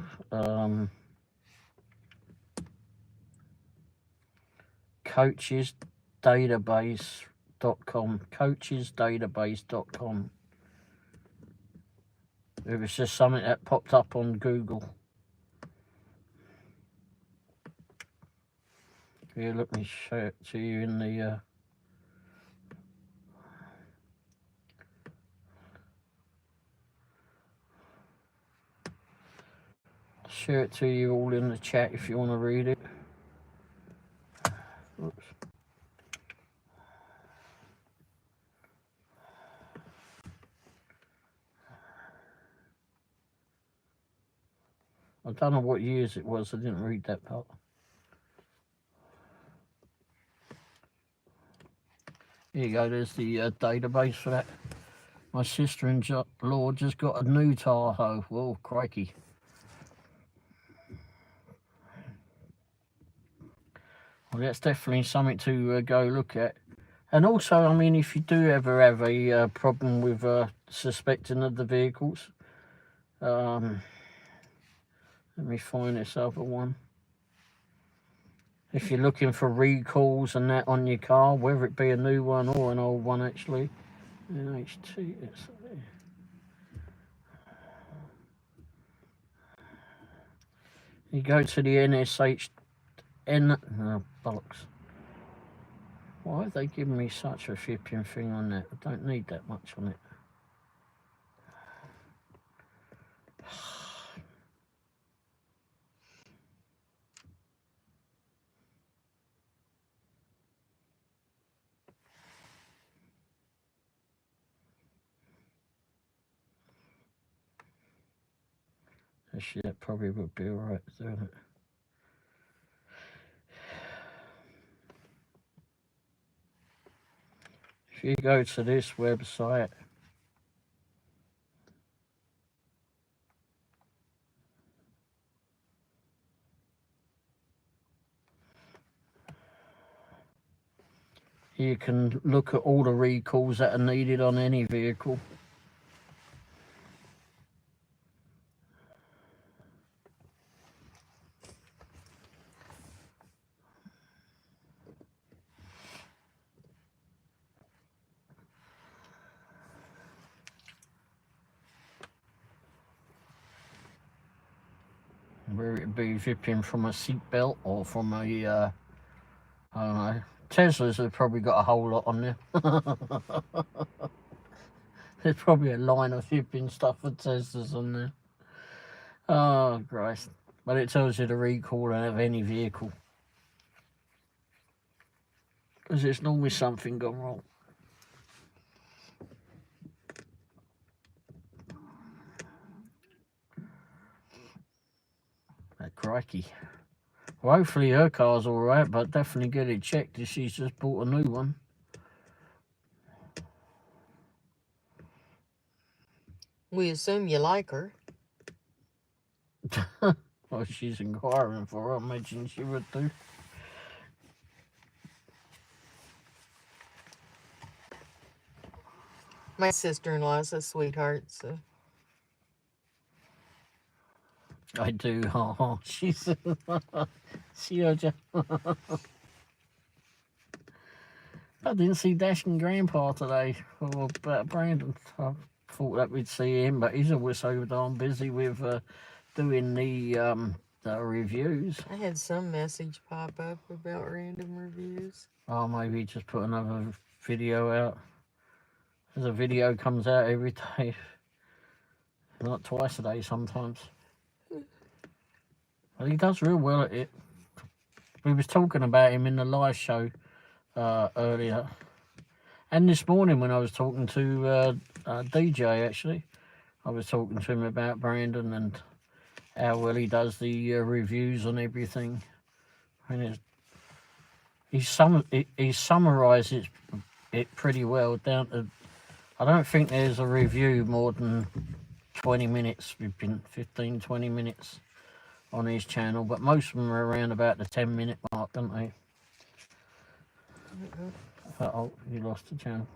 coachesdatabase.com. Coachesdatabase.com. It was just something that popped up on Google. Here, let me show it to you in the... share it to you all in the chat if you want to read it. Oops. I don't know what years it was. I didn't read that part. Here you go. There's the database for that. My sister-in-law just got a new Tahoe. Whoa, crikey. Well, that's definitely something to go look at. And also, I mean, if you do ever have a problem with suspecting of the vehicles, let me find this other one. If you're looking for recalls and that on your car, whether it be a new one or an old one, actually, NHT, you go to the bollocks. Why have they given me such a flipping thing on that? I don't need that much on it. Actually, that probably would be alright doing it. If you go to this website, you can look at all the recalls that are needed on any vehicle. Where it be zipping from a seatbelt or from a, I don't know. Teslas have probably got a whole lot on there. There's probably a line of zipping stuff for Teslas on there. Oh, Christ. But it tells you the recall of any vehicle. Because there's normally something gone wrong. Crikey. Well, hopefully her car's alright, but definitely get it checked if she's just bought a new one. We assume you like her. Well, she's inquiring for her. I imagine she would do. My sister-in-law's a sweetheart, so. I do. Oh, she's... she heard you. I didn't see Dash and Grandpa today. Or Brandon. I thought that we'd see him, but he's always so darn busy with doing the reviews. I had some message pop up about random reviews. Oh, maybe just put another video out. There's a video comes out every day. Not twice a day sometimes. But he does real well at it. We was talking about him in the live show earlier. And this morning when I was talking to DJ, actually, I was talking to him about Brandon and how well he does the reviews on everything. And he summarises it pretty well down to... I don't think there's a review more than 20 minutes. We've been 15, 20 minutes on his channel, but most of them are around about the 10-minute mark, don't they? Oh, you lost the channel.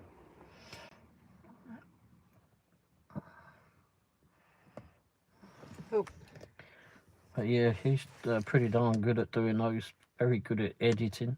Oh. But yeah, he's pretty darn good at doing those. Very good at editing.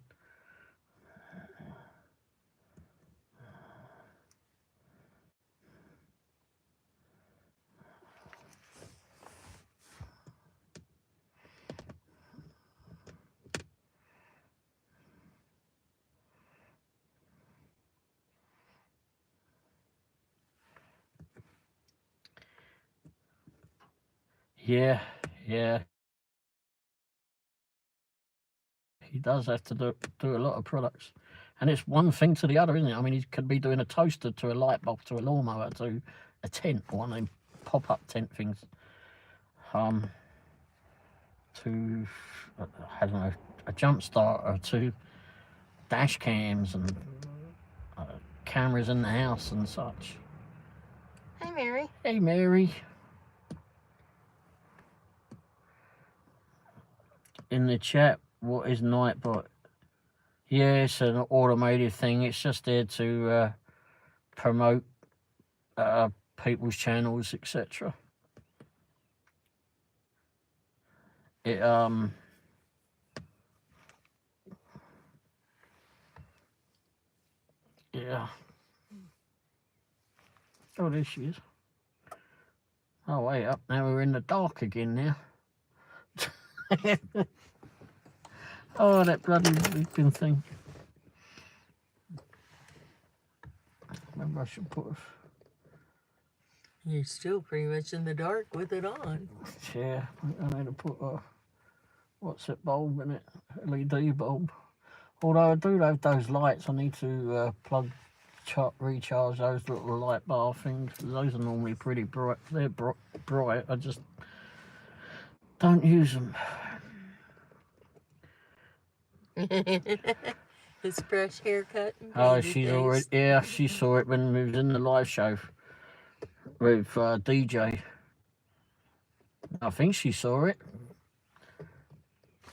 Yeah. He does have to do a lot of products. And it's one thing to the other, isn't it? I mean, he could be doing a toaster to a light bulb to a lawnmower to a tent, one of them pop-up tent things. To, I don't know, a jump starter, to dash cams and cameras in the house and such. Hey, Mary. Hey, Mary. In the chat, what is Nightbot? Yeah, it's an automated thing. It's just there to promote people's channels, etc. It yeah. Oh, there she is. Oh, wait up. Now we're in the dark again now. Oh, that bloody beeping thing. Maybe I should put... You're still pretty much in the dark with it on. Yeah, I need to put a... What's it, bulb in it? LED bulb. Although I do have those lights, I need to recharge those little light bar things. Those are normally pretty bright. They're bright. I just don't use them. His fresh haircut. Oh, she's already... Yeah, she saw it when we was in the live show with DJ. I think she saw it.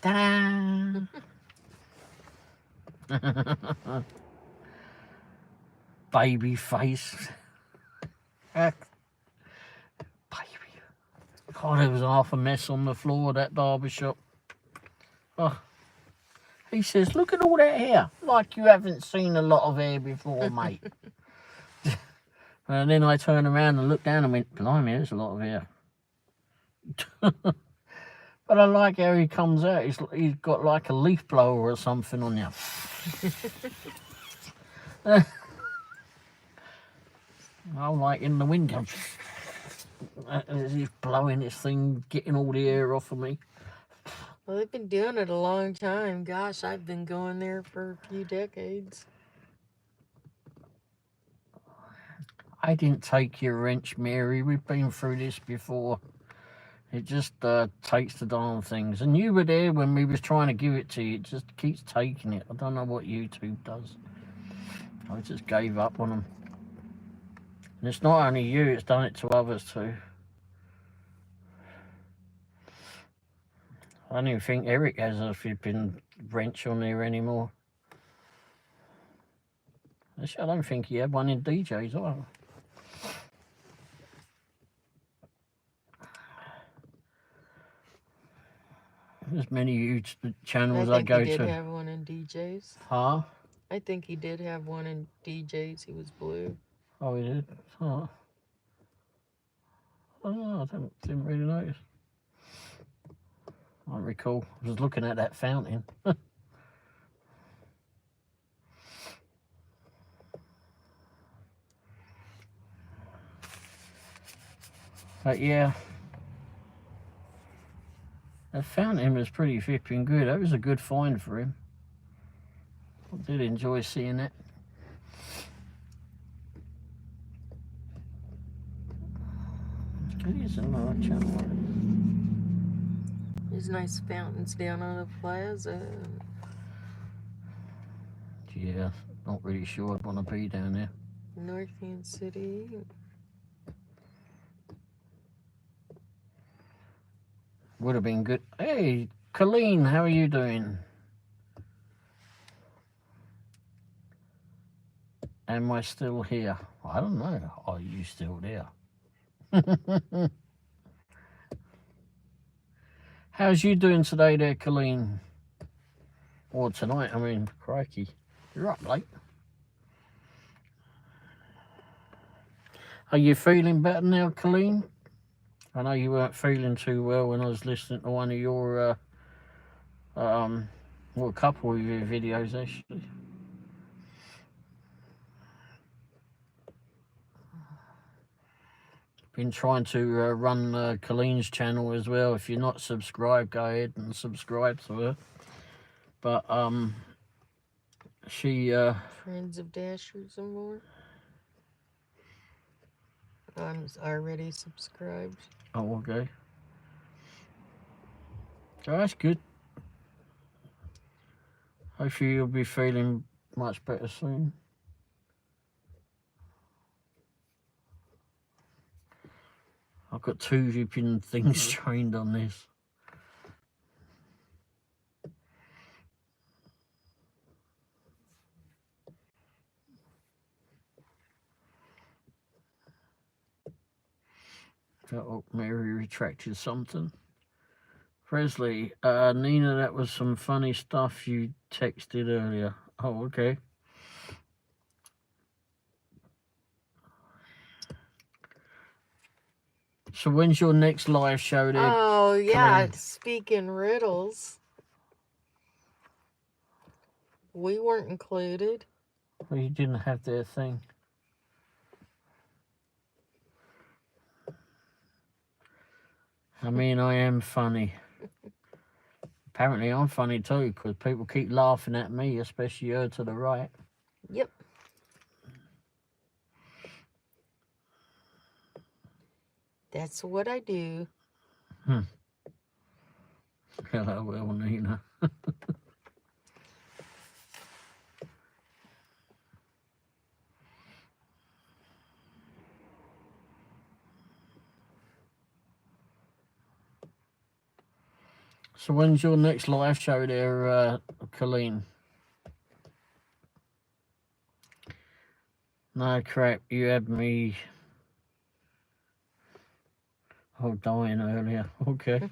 Ta-da! Baby face. Baby. God, there was half a mess on the floor of that barbershop. Oh. He says, look at all that hair. Like you haven't seen a lot of hair before, mate. And then I turned around and looked down and went, blimey, there's a lot of hair. But I like how he comes out. He's got like a leaf blower or something on you. I'm like in the window. He's blowing this thing, getting all the air off of me. Well, they've been doing it a long time. Gosh, I've been going there for a few decades. I didn't take your wrench, Mary. We've been through this before. It just takes the darn things. And you were there when we was trying to give it to you. It just keeps taking it. I don't know what YouTube does. I just gave up on them. And it's not only you, it's done it to others too. I don't even think Eric has a flipping wrench on there anymore. Actually, I don't think he had one in DJ's either. There's many YouTube channels I go he did to. have one in DJ's. Huh? I think he did have one in DJ's. He was blue. Oh, he did? Oh. I don't know, I didn't really notice. I don't recall. I was looking at that fountain. But yeah, that fountain was pretty flipping good. That was a good find for him. I did enjoy seeing it. It is a nice channel. There's nice fountains down on the plaza. Yeah, not really sure I'd want to be down there. North End City. Would have been good. Hey, Colleen, how are you doing? Am I still here? I don't know. Are you still there? How's you doing today there, Colleen? Or tonight, I mean, crikey. You're up late. Are you feeling better now, Colleen? I know you weren't feeling too well when I was listening to one of your, well, a couple of your videos, actually. Been trying to run Colleen's channel as well. If you're not subscribed, go ahead and subscribe to her. But she Friends of Dashers and more. I'm already subscribed. Oh, okay. Oh, that's good. Hopefully you'll be feeling much better soon. I've got 2 zipping things trained on this. Oh, Mary retracted something. Presley, Nina, that was some funny stuff you texted earlier. Oh, okay. So when's your next live show there? Oh, yeah, speaking riddles. We weren't included. Well, you didn't have their thing. I mean, I am funny. Apparently, I'm funny too, because people keep laughing at me, especially her to the right. Yep. That's what I do. Hello, well, Nina. So when's your next live show there, Colleen? No crap, you had me dying earlier. Okay.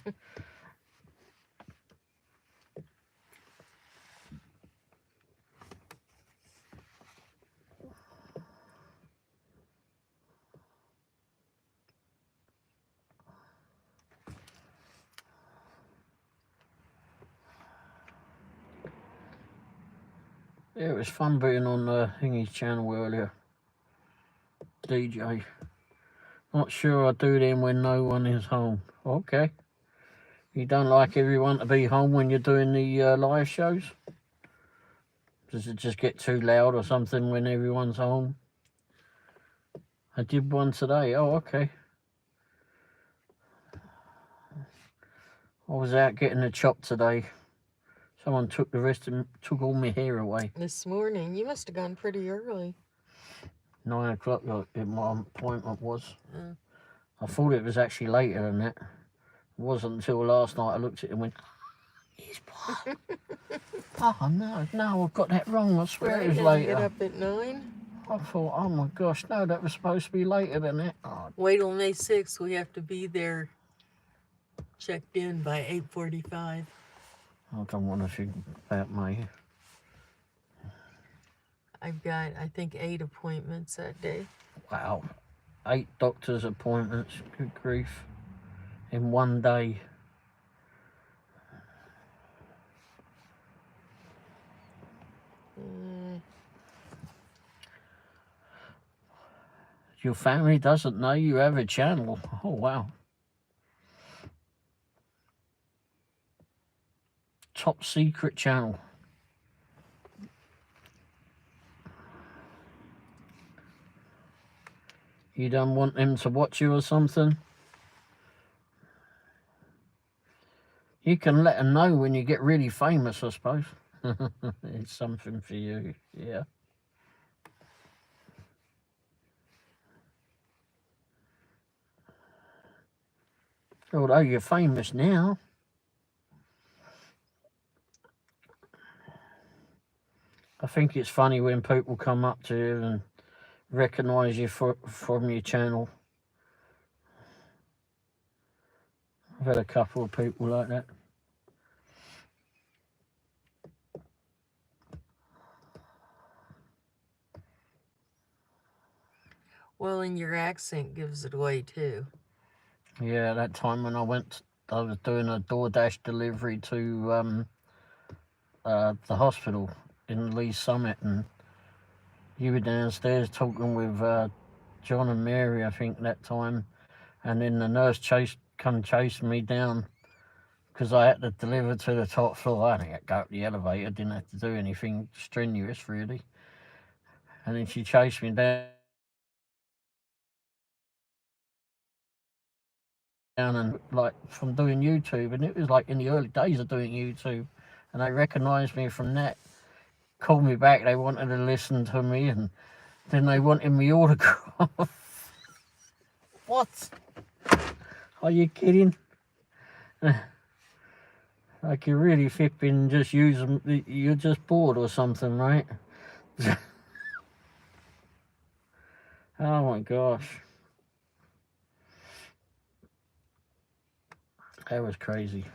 Yeah, it was fun being on Hingy's channel earlier. DJ. Not sure I do them when no one is home. Okay. You don't like everyone to be home when you're doing the live shows? Does it just get too loud or something when everyone's home? I did one today. Oh, okay. I was out getting a chop today. Someone took took all my hair away. This morning, you must have gone pretty early. 9 o'clock, like my appointment was. I thought it was actually later than that. It wasn't until last night I looked at it and went, "It's what?" Oh no, I've got that wrong. I swear it was later. Get up at 9. I thought, oh my gosh, no, that was supposed to be later than that. Oh. Wait till May 6th. We have to be there checked in by 8:45. I don't want to think about me. I've got, I think, 8 appointments that day. Wow. 8 doctor's appointments. Good grief. In one day. Your family doesn't know you have a channel. Oh, wow. Top secret channel. You don't want them to watch you or something? You can let them know when you get really famous, I suppose. It's something for you, yeah. Although you're famous now. I think it's funny when people come up to you and recognise you from your channel. I've had a couple of people like that. Well, and your accent gives it away too. Yeah, that time when I was doing a DoorDash delivery to the hospital in Lee's Summit, and you were downstairs talking with John and Mary, I think, that time, and then the nurse come chasing me down because I had to deliver to the top floor. I didn't go up the elevator, didn't have to do anything strenuous really, and then she chased me down and like from doing YouTube, and it was like in the early days of doing YouTube, and they recognised me from that, called me back, they wanted to listen to me, and then they wanted me autograph. What? Are you kidding? Like you really flipping just use them, you're just bored or something, right? Oh my gosh. That was crazy.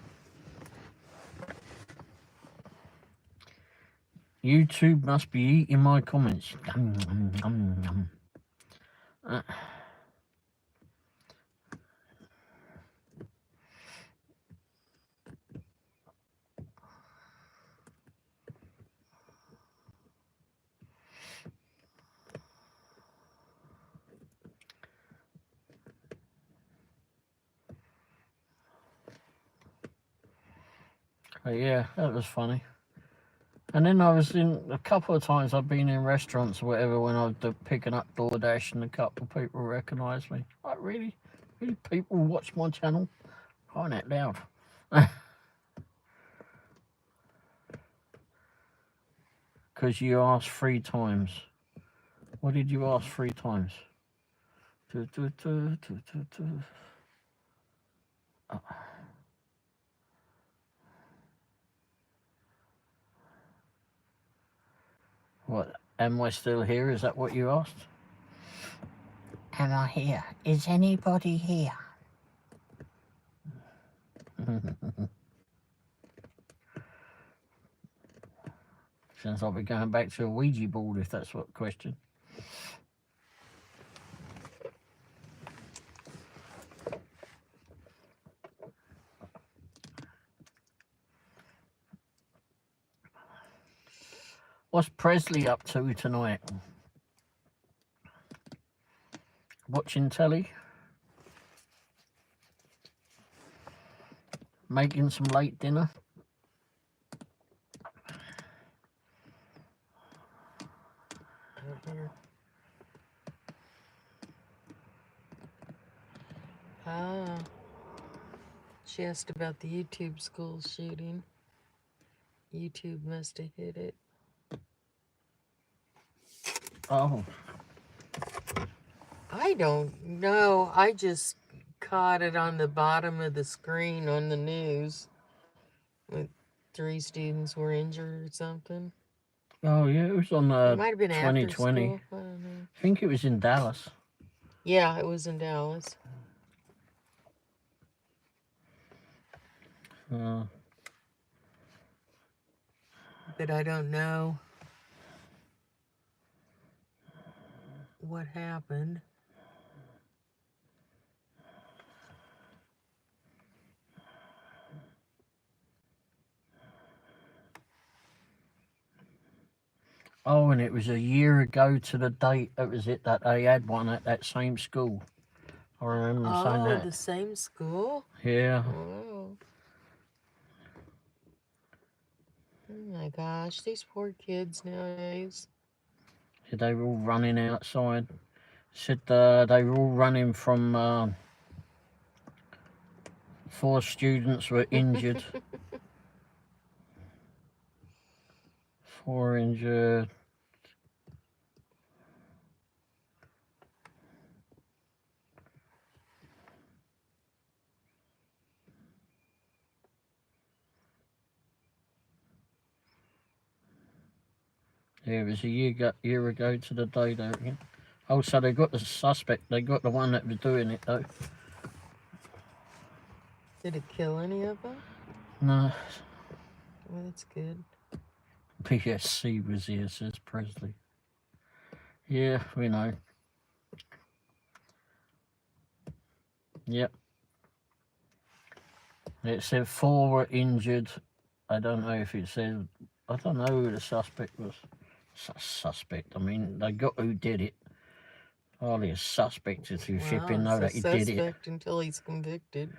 YouTube must be eating my comments. But yeah, that was funny. And then I was in a couple of times I've been in restaurants or whatever when I was picking up DoorDash, and a couple of people recognised me. Like, really? Really people watch my channel? Crying out loud. Because you asked 3 times. What did you ask 3 times? What? Am I still here? Is that what you asked? Am I here? Is anybody here? Sounds like we're going back to a Ouija board, if that's what the question. What's Presley up to tonight? Watching telly? making some late dinner. Out here. Ah, she asked about the YouTube school shooting. YouTube must have hit it. Oh, I don't know. I just caught it on the bottom of the screen on the news. With 3 students were injured or something. oh yeah, it was on It might have been after 2020. school. I don't know. I think it was in Dallas. Yeah, it was in Dallas. But I don't know what happened. Oh, and it was a year ago to the date. That was it, that they had one at that same school. I remember them saying Oh, that. the same school? Yeah. Oh. Oh my gosh, these poor kids nowadays. They were all running outside. Said they were all running from 4 students were injured. 4 injured. Yeah, it was a year ago to the day, though. Yeah. Oh, so they got the suspect. They got the one that was doing it, though. Did it kill any of them? No. Well, that's good. PSC was here, says Presley. Yeah, we know. Yep. It said 4 were injured. I don't know if it said... I don't know who the suspect was. Suspect. I mean, they got who did it. Hardly a suspect if you shipping know that he did it. Suspect until he's convicted.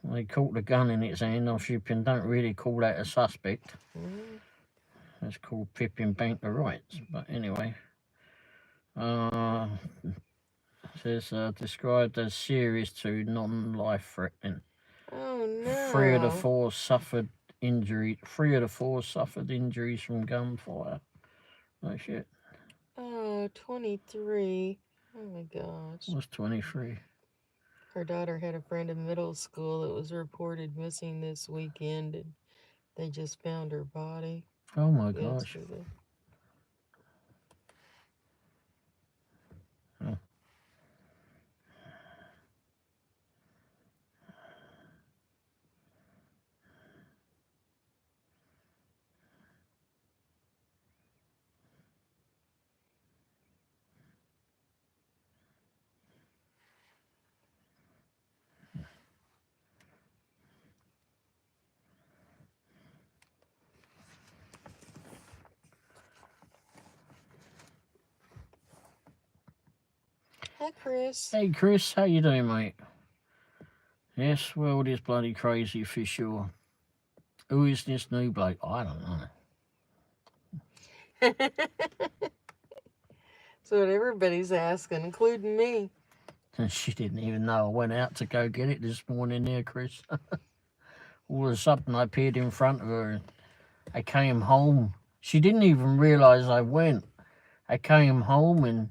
They caught the gun in its hand on shipping. Don't really call that a suspect. That's called pipping bank the rights. But anyway, says described as serious to non-life threatening. Oh no! 3 of the 4 suffered injury. 3 of the 4 suffered injuries from gunfire. Oh shit! Oh, 23. Oh my gosh. What's 23? Her daughter had a friend in middle school that was reported missing this weekend, and they just found her body Oh my gosh! yesterday. Oh. Hi, Chris. Hey Chris, how you doing, mate? Yes, world is bloody crazy for sure. Who is this new bloke? I don't know. That's what everybody's asking, including me. And she didn't even know I went out to go get it this morning there, Chris. All of a sudden I appeared in front of her and I came home. She didn't even realise I went. I came home and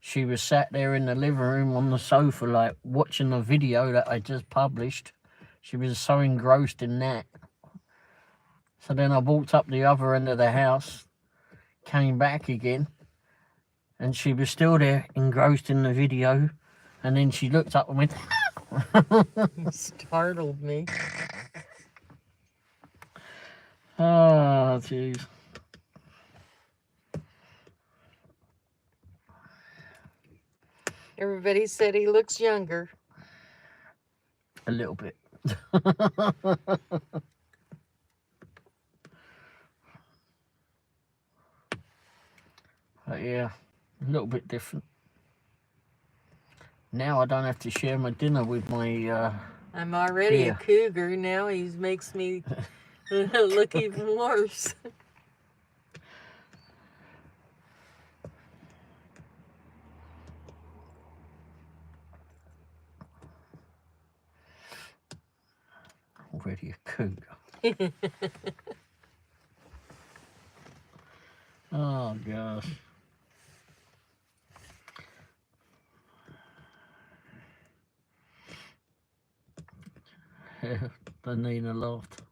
she was sat there in the living room on the sofa, like watching the video that I just published. She was so engrossed in that. So then I walked up the other end of the house, came back again, and she was still there engrossed in the video. And then she looked up and went, You startled me. oh, jeez. Everybody said he looks younger. A little bit. But yeah, a little bit different. Now I don't have to share my dinner with my I'm already a Yeah. cougar. Now he makes me look even worse. Already a cougar. Oh, gosh. Yeah, Danina laughed.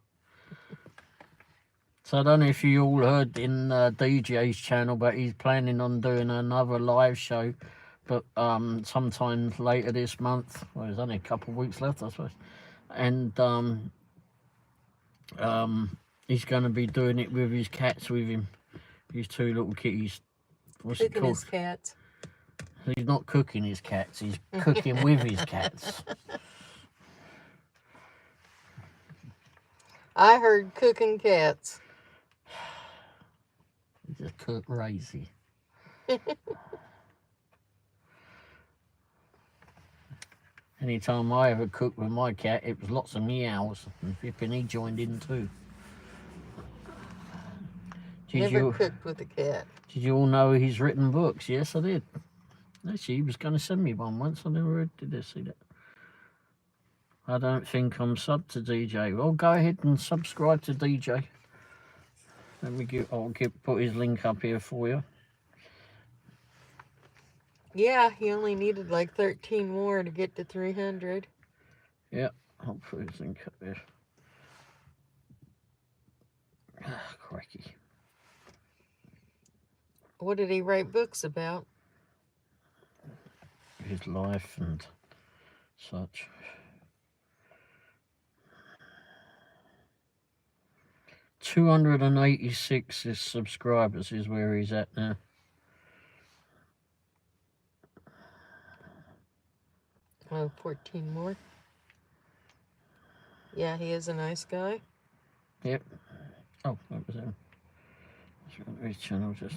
So I don't know if you all heard in DJ's channel, but he's planning on doing another live show, but sometime later this month. Well, there's only a couple of weeks left, I suppose. And he's going to be doing it with his cats with him, his two little kitties. What's it Cooking called? his cats. He's not cooking his cats. He's cooking with his cats. I heard cooking cats. He's a cook crazy. Anytime I ever cooked with my cat, it was lots of meows, and flipping he joined in too. Never cooked with a cat. Did you all know he's written books? Yes, I did. Actually, he was going to send me one once. I never did I see that. I don't think I'm subbed to DJ. Well, go ahead and subscribe to DJ. Let me put his link up here for you. Yeah, he only needed like 13 more to get to 300. Yeah, I'll put his link up there. Ah, crikey. What did he write books about? His life and such. 286 subscribers is where he's at now. Oh, 14 more. Yeah, he is a nice guy. Yep. Oh, that was him. His channel just.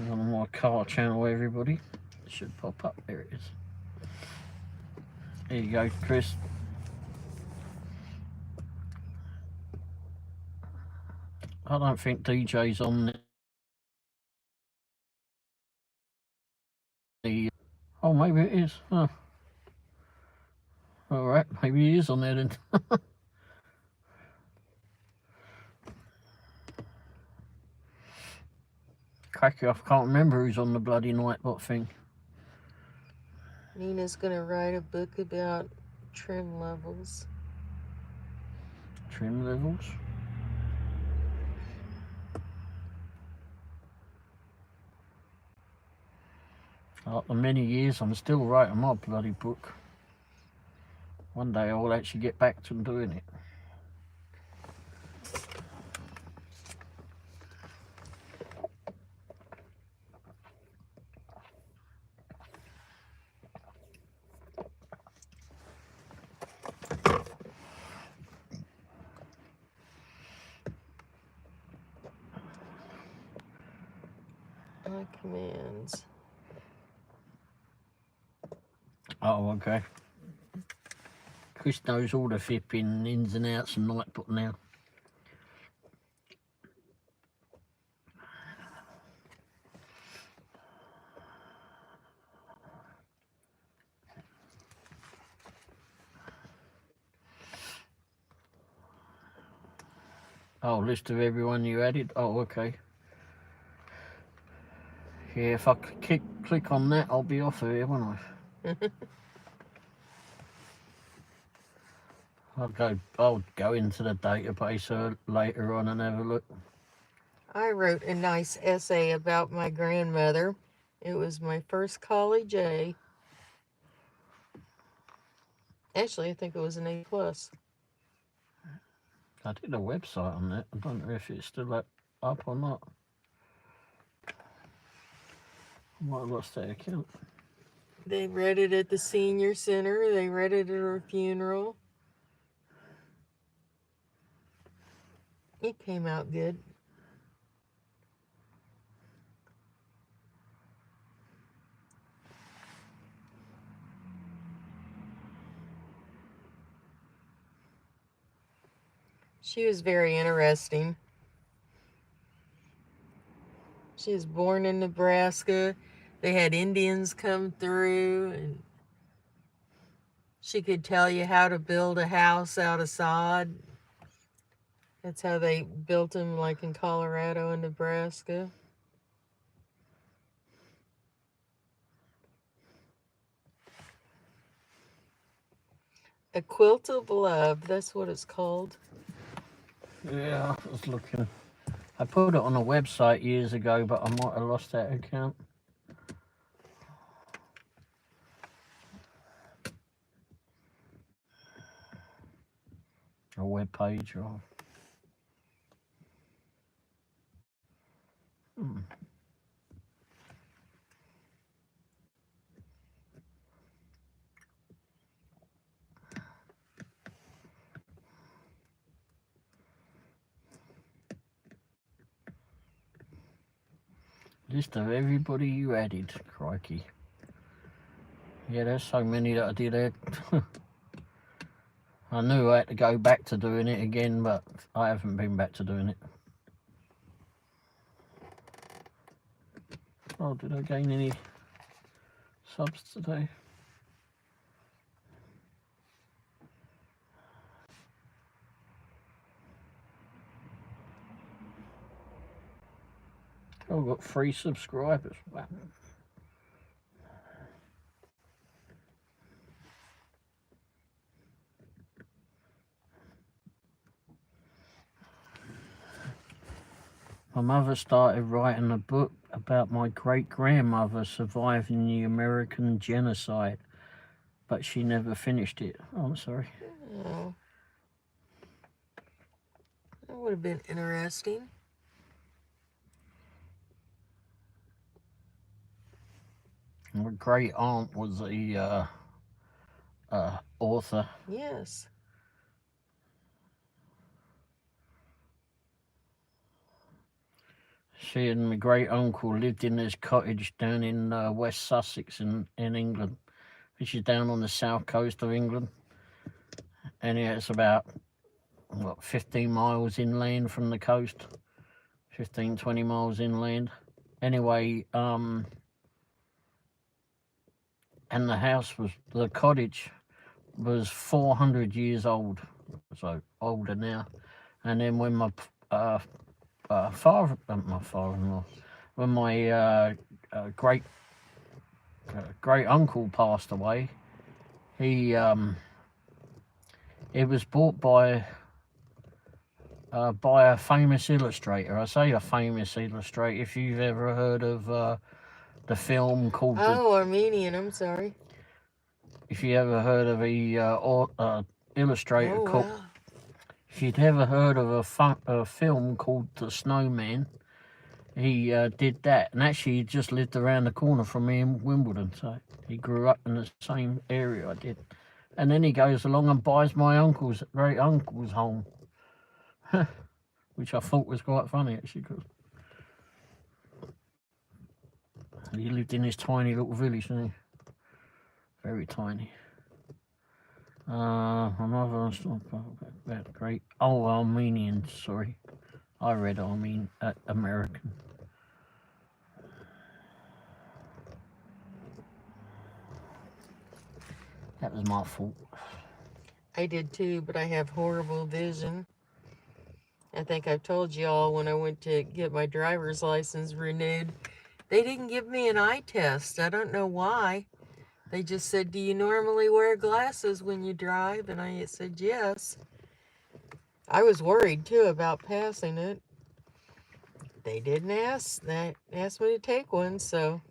On my car channel, everybody. It should pop up. There it is. There you go, Chris. I don't think DJ's on the. Oh, maybe it is. Oh. All right, maybe he is on there then. Cracky, I can't remember who's on the bloody Nightbot thing. Nina's going to write a book about trim levels. Trim levels? After many years, I'm still writing my bloody book. One day I will actually get back to doing it. My commands. Oh, okay. Chris knows all the flipping ins and outs of Nightbot now. Oh, list of everyone you added? Oh, okay. Yeah, if I click on that, I'll be off of here, won't I? I'll go into the database later on and have a look. I wrote a nice essay about my grandmother. It was my first college A. Actually, I think it was an A+. I did a website on that. I don't know if it's still up or not. I might have lost that account. They read it at the senior center. They read it at her funeral. It came out good. She was very interesting. She was born in Nebraska. They had Indians come through, and she could tell you how to build a house out of sod. That's how they built them, like in Colorado and Nebraska. A quilt of love, that's what it's called. Yeah, I was looking. I put it on a website years ago, but I might have lost that account. A web page or. List of everybody you added, crikey. Yeah, there's so many that I did add. I knew I had to go back to doing it again, but I haven't been back to doing it. Oh, did I gain any subs today? Oh, I've got 3 subscribers. Wow. My mother started writing a book about my great-grandmother surviving the American genocide, but she never finished it. Oh, I'm sorry. Oh. That would have been interesting. My great-aunt was a author. Yes. She and my great-uncle lived in this cottage down in West Sussex in England, which is down on the south coast of England. And yeah, it's about, 15 miles inland from the coast. 15, 20 miles inland. Anyway, and the cottage was 400 years old, so older now. And then when my father-in-law, when my great uncle passed away, it was bought by a famous illustrator. I say a famous illustrator. If you've ever heard of the film called Armenian, I'm sorry. If you ever heard of a illustrator called, wow. if you'd ever heard of a film called The Snowman, he did that, and actually he just lived around the corner from me in Wimbledon, so he grew up in the same area I did. And then he goes along and buys my great uncle's home, which I thought was quite funny actually, because he lived in this tiny little village, didn't he? Very tiny. Another great. Oh, Armenian. Sorry, I read American. That was my fault. I did too, but I have horrible vision. I think I've told you all when I went to get my driver's license renewed, they didn't give me an eye test. I don't know why. They just said, do you normally wear glasses when you drive? And I said, yes. I was worried too about passing it. They didn't ask me to take one, so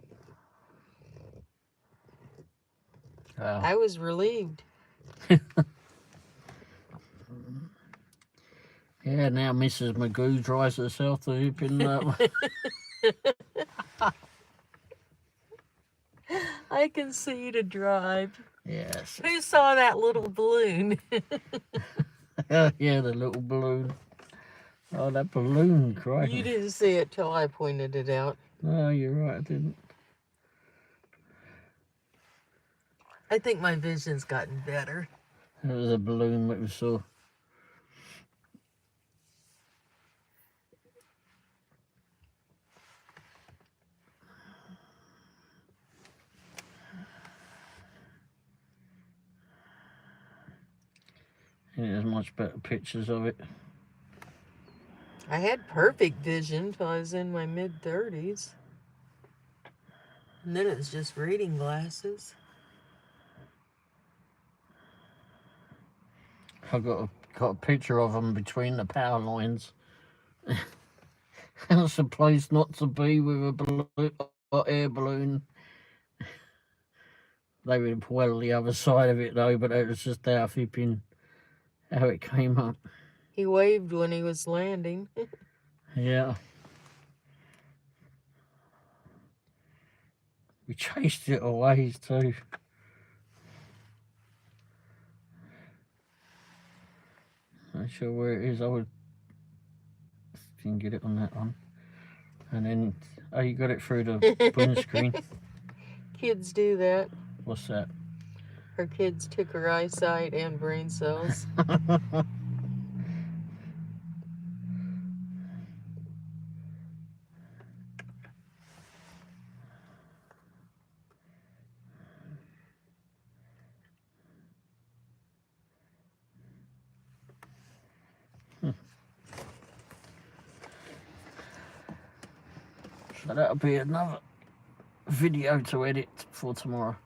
I was relieved. Yeah, now Mrs. Magoo drives herself to Hoopin. I can see to drive. Yes. Who saw that little balloon? Yeah, the little balloon. Oh, that balloon, You crikey. didn't see it till I pointed it out. No, you're right, I didn't. I think my vision's gotten better. It was a balloon that we saw. And there's much better pictures of it. I had perfect vision till I was in my mid-30s. And then it was just reading glasses. I got a picture of them between the power lines. It's a place not to be with a balloon, hot air balloon. They were well the other side of it though, but it was just how flipping how it came up. He waved when he was landing. Yeah. We chased it away too. Not sure where it is. I would can get it on that one. And then you got it through the print screen. Kids do that. What's that? Her kids took her eyesight and brain cells. So that'll be another video to edit for tomorrow.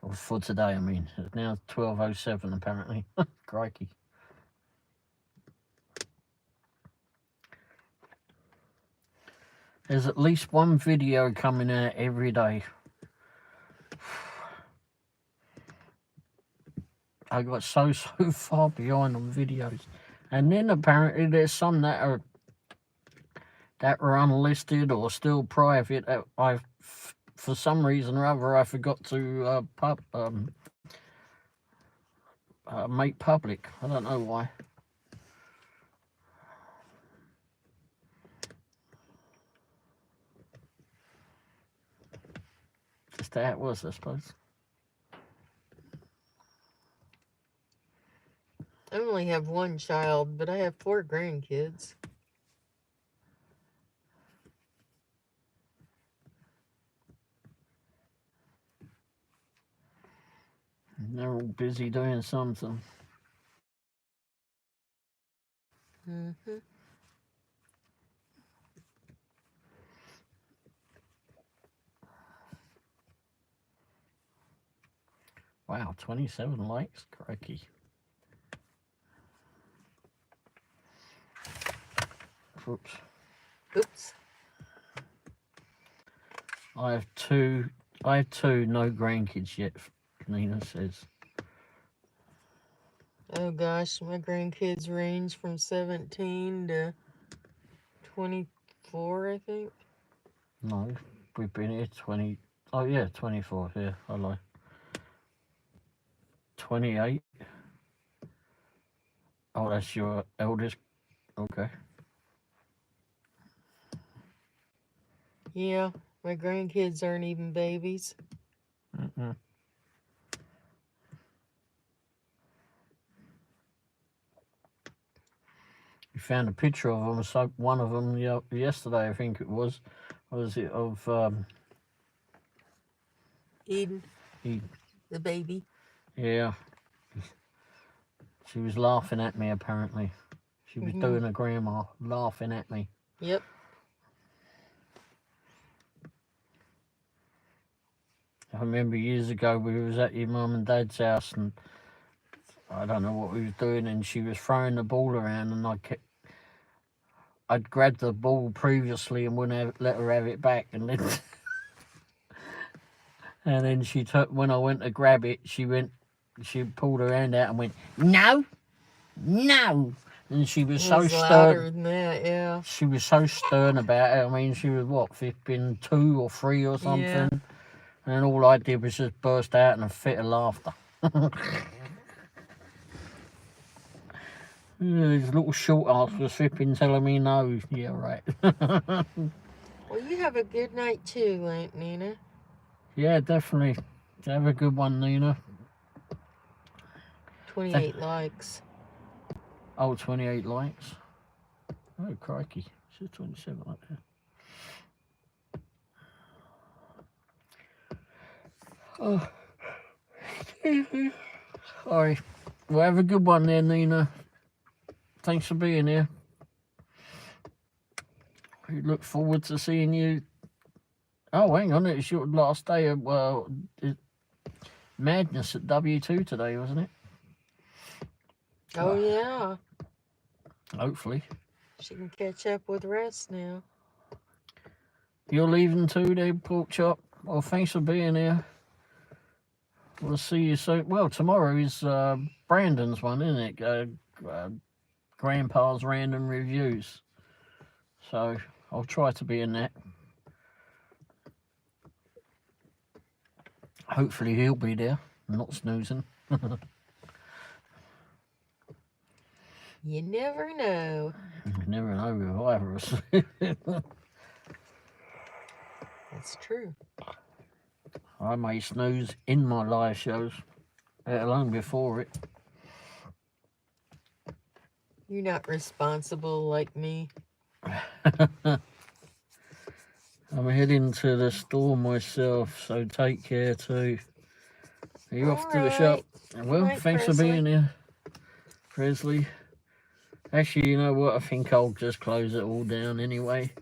Or for today, I mean. It's now 12:07 apparently. Crikey. There's at least one video coming out every day. I got so far behind on videos. And then apparently there's some that were unlisted or still private that for some reason or other I forgot to make public. I don't know why. Just how it was, I suppose. I only have one child, but I have 4 grandkids. And they're all busy doing something. Mm-hmm. Wow, 27 likes? Crikey. Oops. Oops. I have two, no grandkids yet, Nina says. Oh gosh, my grandkids range from 17 to 24, I think. No, we've been here 20. Oh, yeah, 24. Yeah, I lie. 28. Oh, that's your eldest. Okay. Yeah, my grandkids aren't even babies. Mm-mm. We found a picture of them. So one of them yesterday, I think it was it of Eden, Eden. the baby. Yeah. She was laughing at me, apparently. She was doing a grandma, laughing at me. Yep. I remember years ago we was at your mum and dad's house and I don't know what we was doing and she was throwing the ball around and I'd grabbed the ball previously and wouldn't let her have it back and then and then she took when I went to grab it she pulled her hand out and went no and she was so louder stern than that, yeah. she was so stern about it. I mean she was what 2 or 3 or something. Yeah. And all I did was just burst out in a fit of laughter. Yeah, these little short arse was flipping telling me no. Yeah, right. Well, you have a good night too, Aunt Nina. Yeah, definitely. Have a good one, Nina. 28 likes. Oh, 28 likes. Oh, crikey. It says 27 up there. Oh. Sorry. Well, have a good one there, Nina. Thanks for being here. We look forward to seeing you. Oh, hang on. It's your last day of, madness at W2 today, wasn't it? Oh, yeah. Hopefully. She can catch up with rest now. You're leaving too there, Pork Chop? Well, thanks for being here. We'll see you soon. Well, tomorrow is Brandon's one, isn't it? Grandpa's Random Reviews. So I'll try to be in that. Hopefully he'll be there, not snoozing. You never know. You never know with either of us. That's true. I may snooze in my live shows, let alone before it. You're not responsible like me. I'm heading to the store myself, so take care too. Are you off to the shop? Well, night, thanks for Presley. being here, Presley. Actually, you know what? I think I'll just close it all down anyway.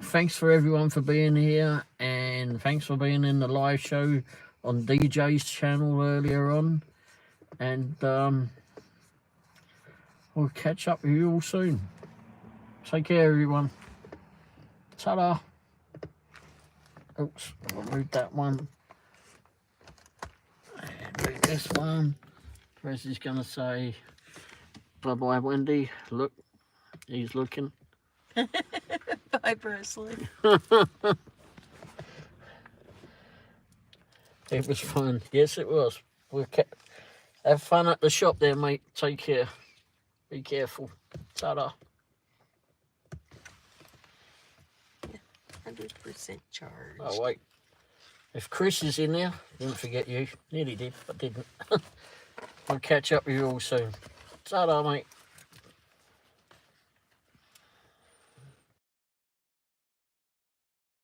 Thanks for everyone for being here, and thanks for being in the live show on DJ's channel earlier on. And we'll catch up with you all soon. Take care, everyone. Ta-da. Oops, I'll move that one. And move this one. Presley's going to say, bye-bye, Wendy. Look, he's looking. Bye, Presley. It was fun. Yes, it was. Have fun at the shop there, mate. Take care. Be careful. Ta-da. 100% charged. Oh, wait. If Chris is in there, didn't forget you. Nearly did, but didn't. I'll catch up with you all soon. Ta-da, mate.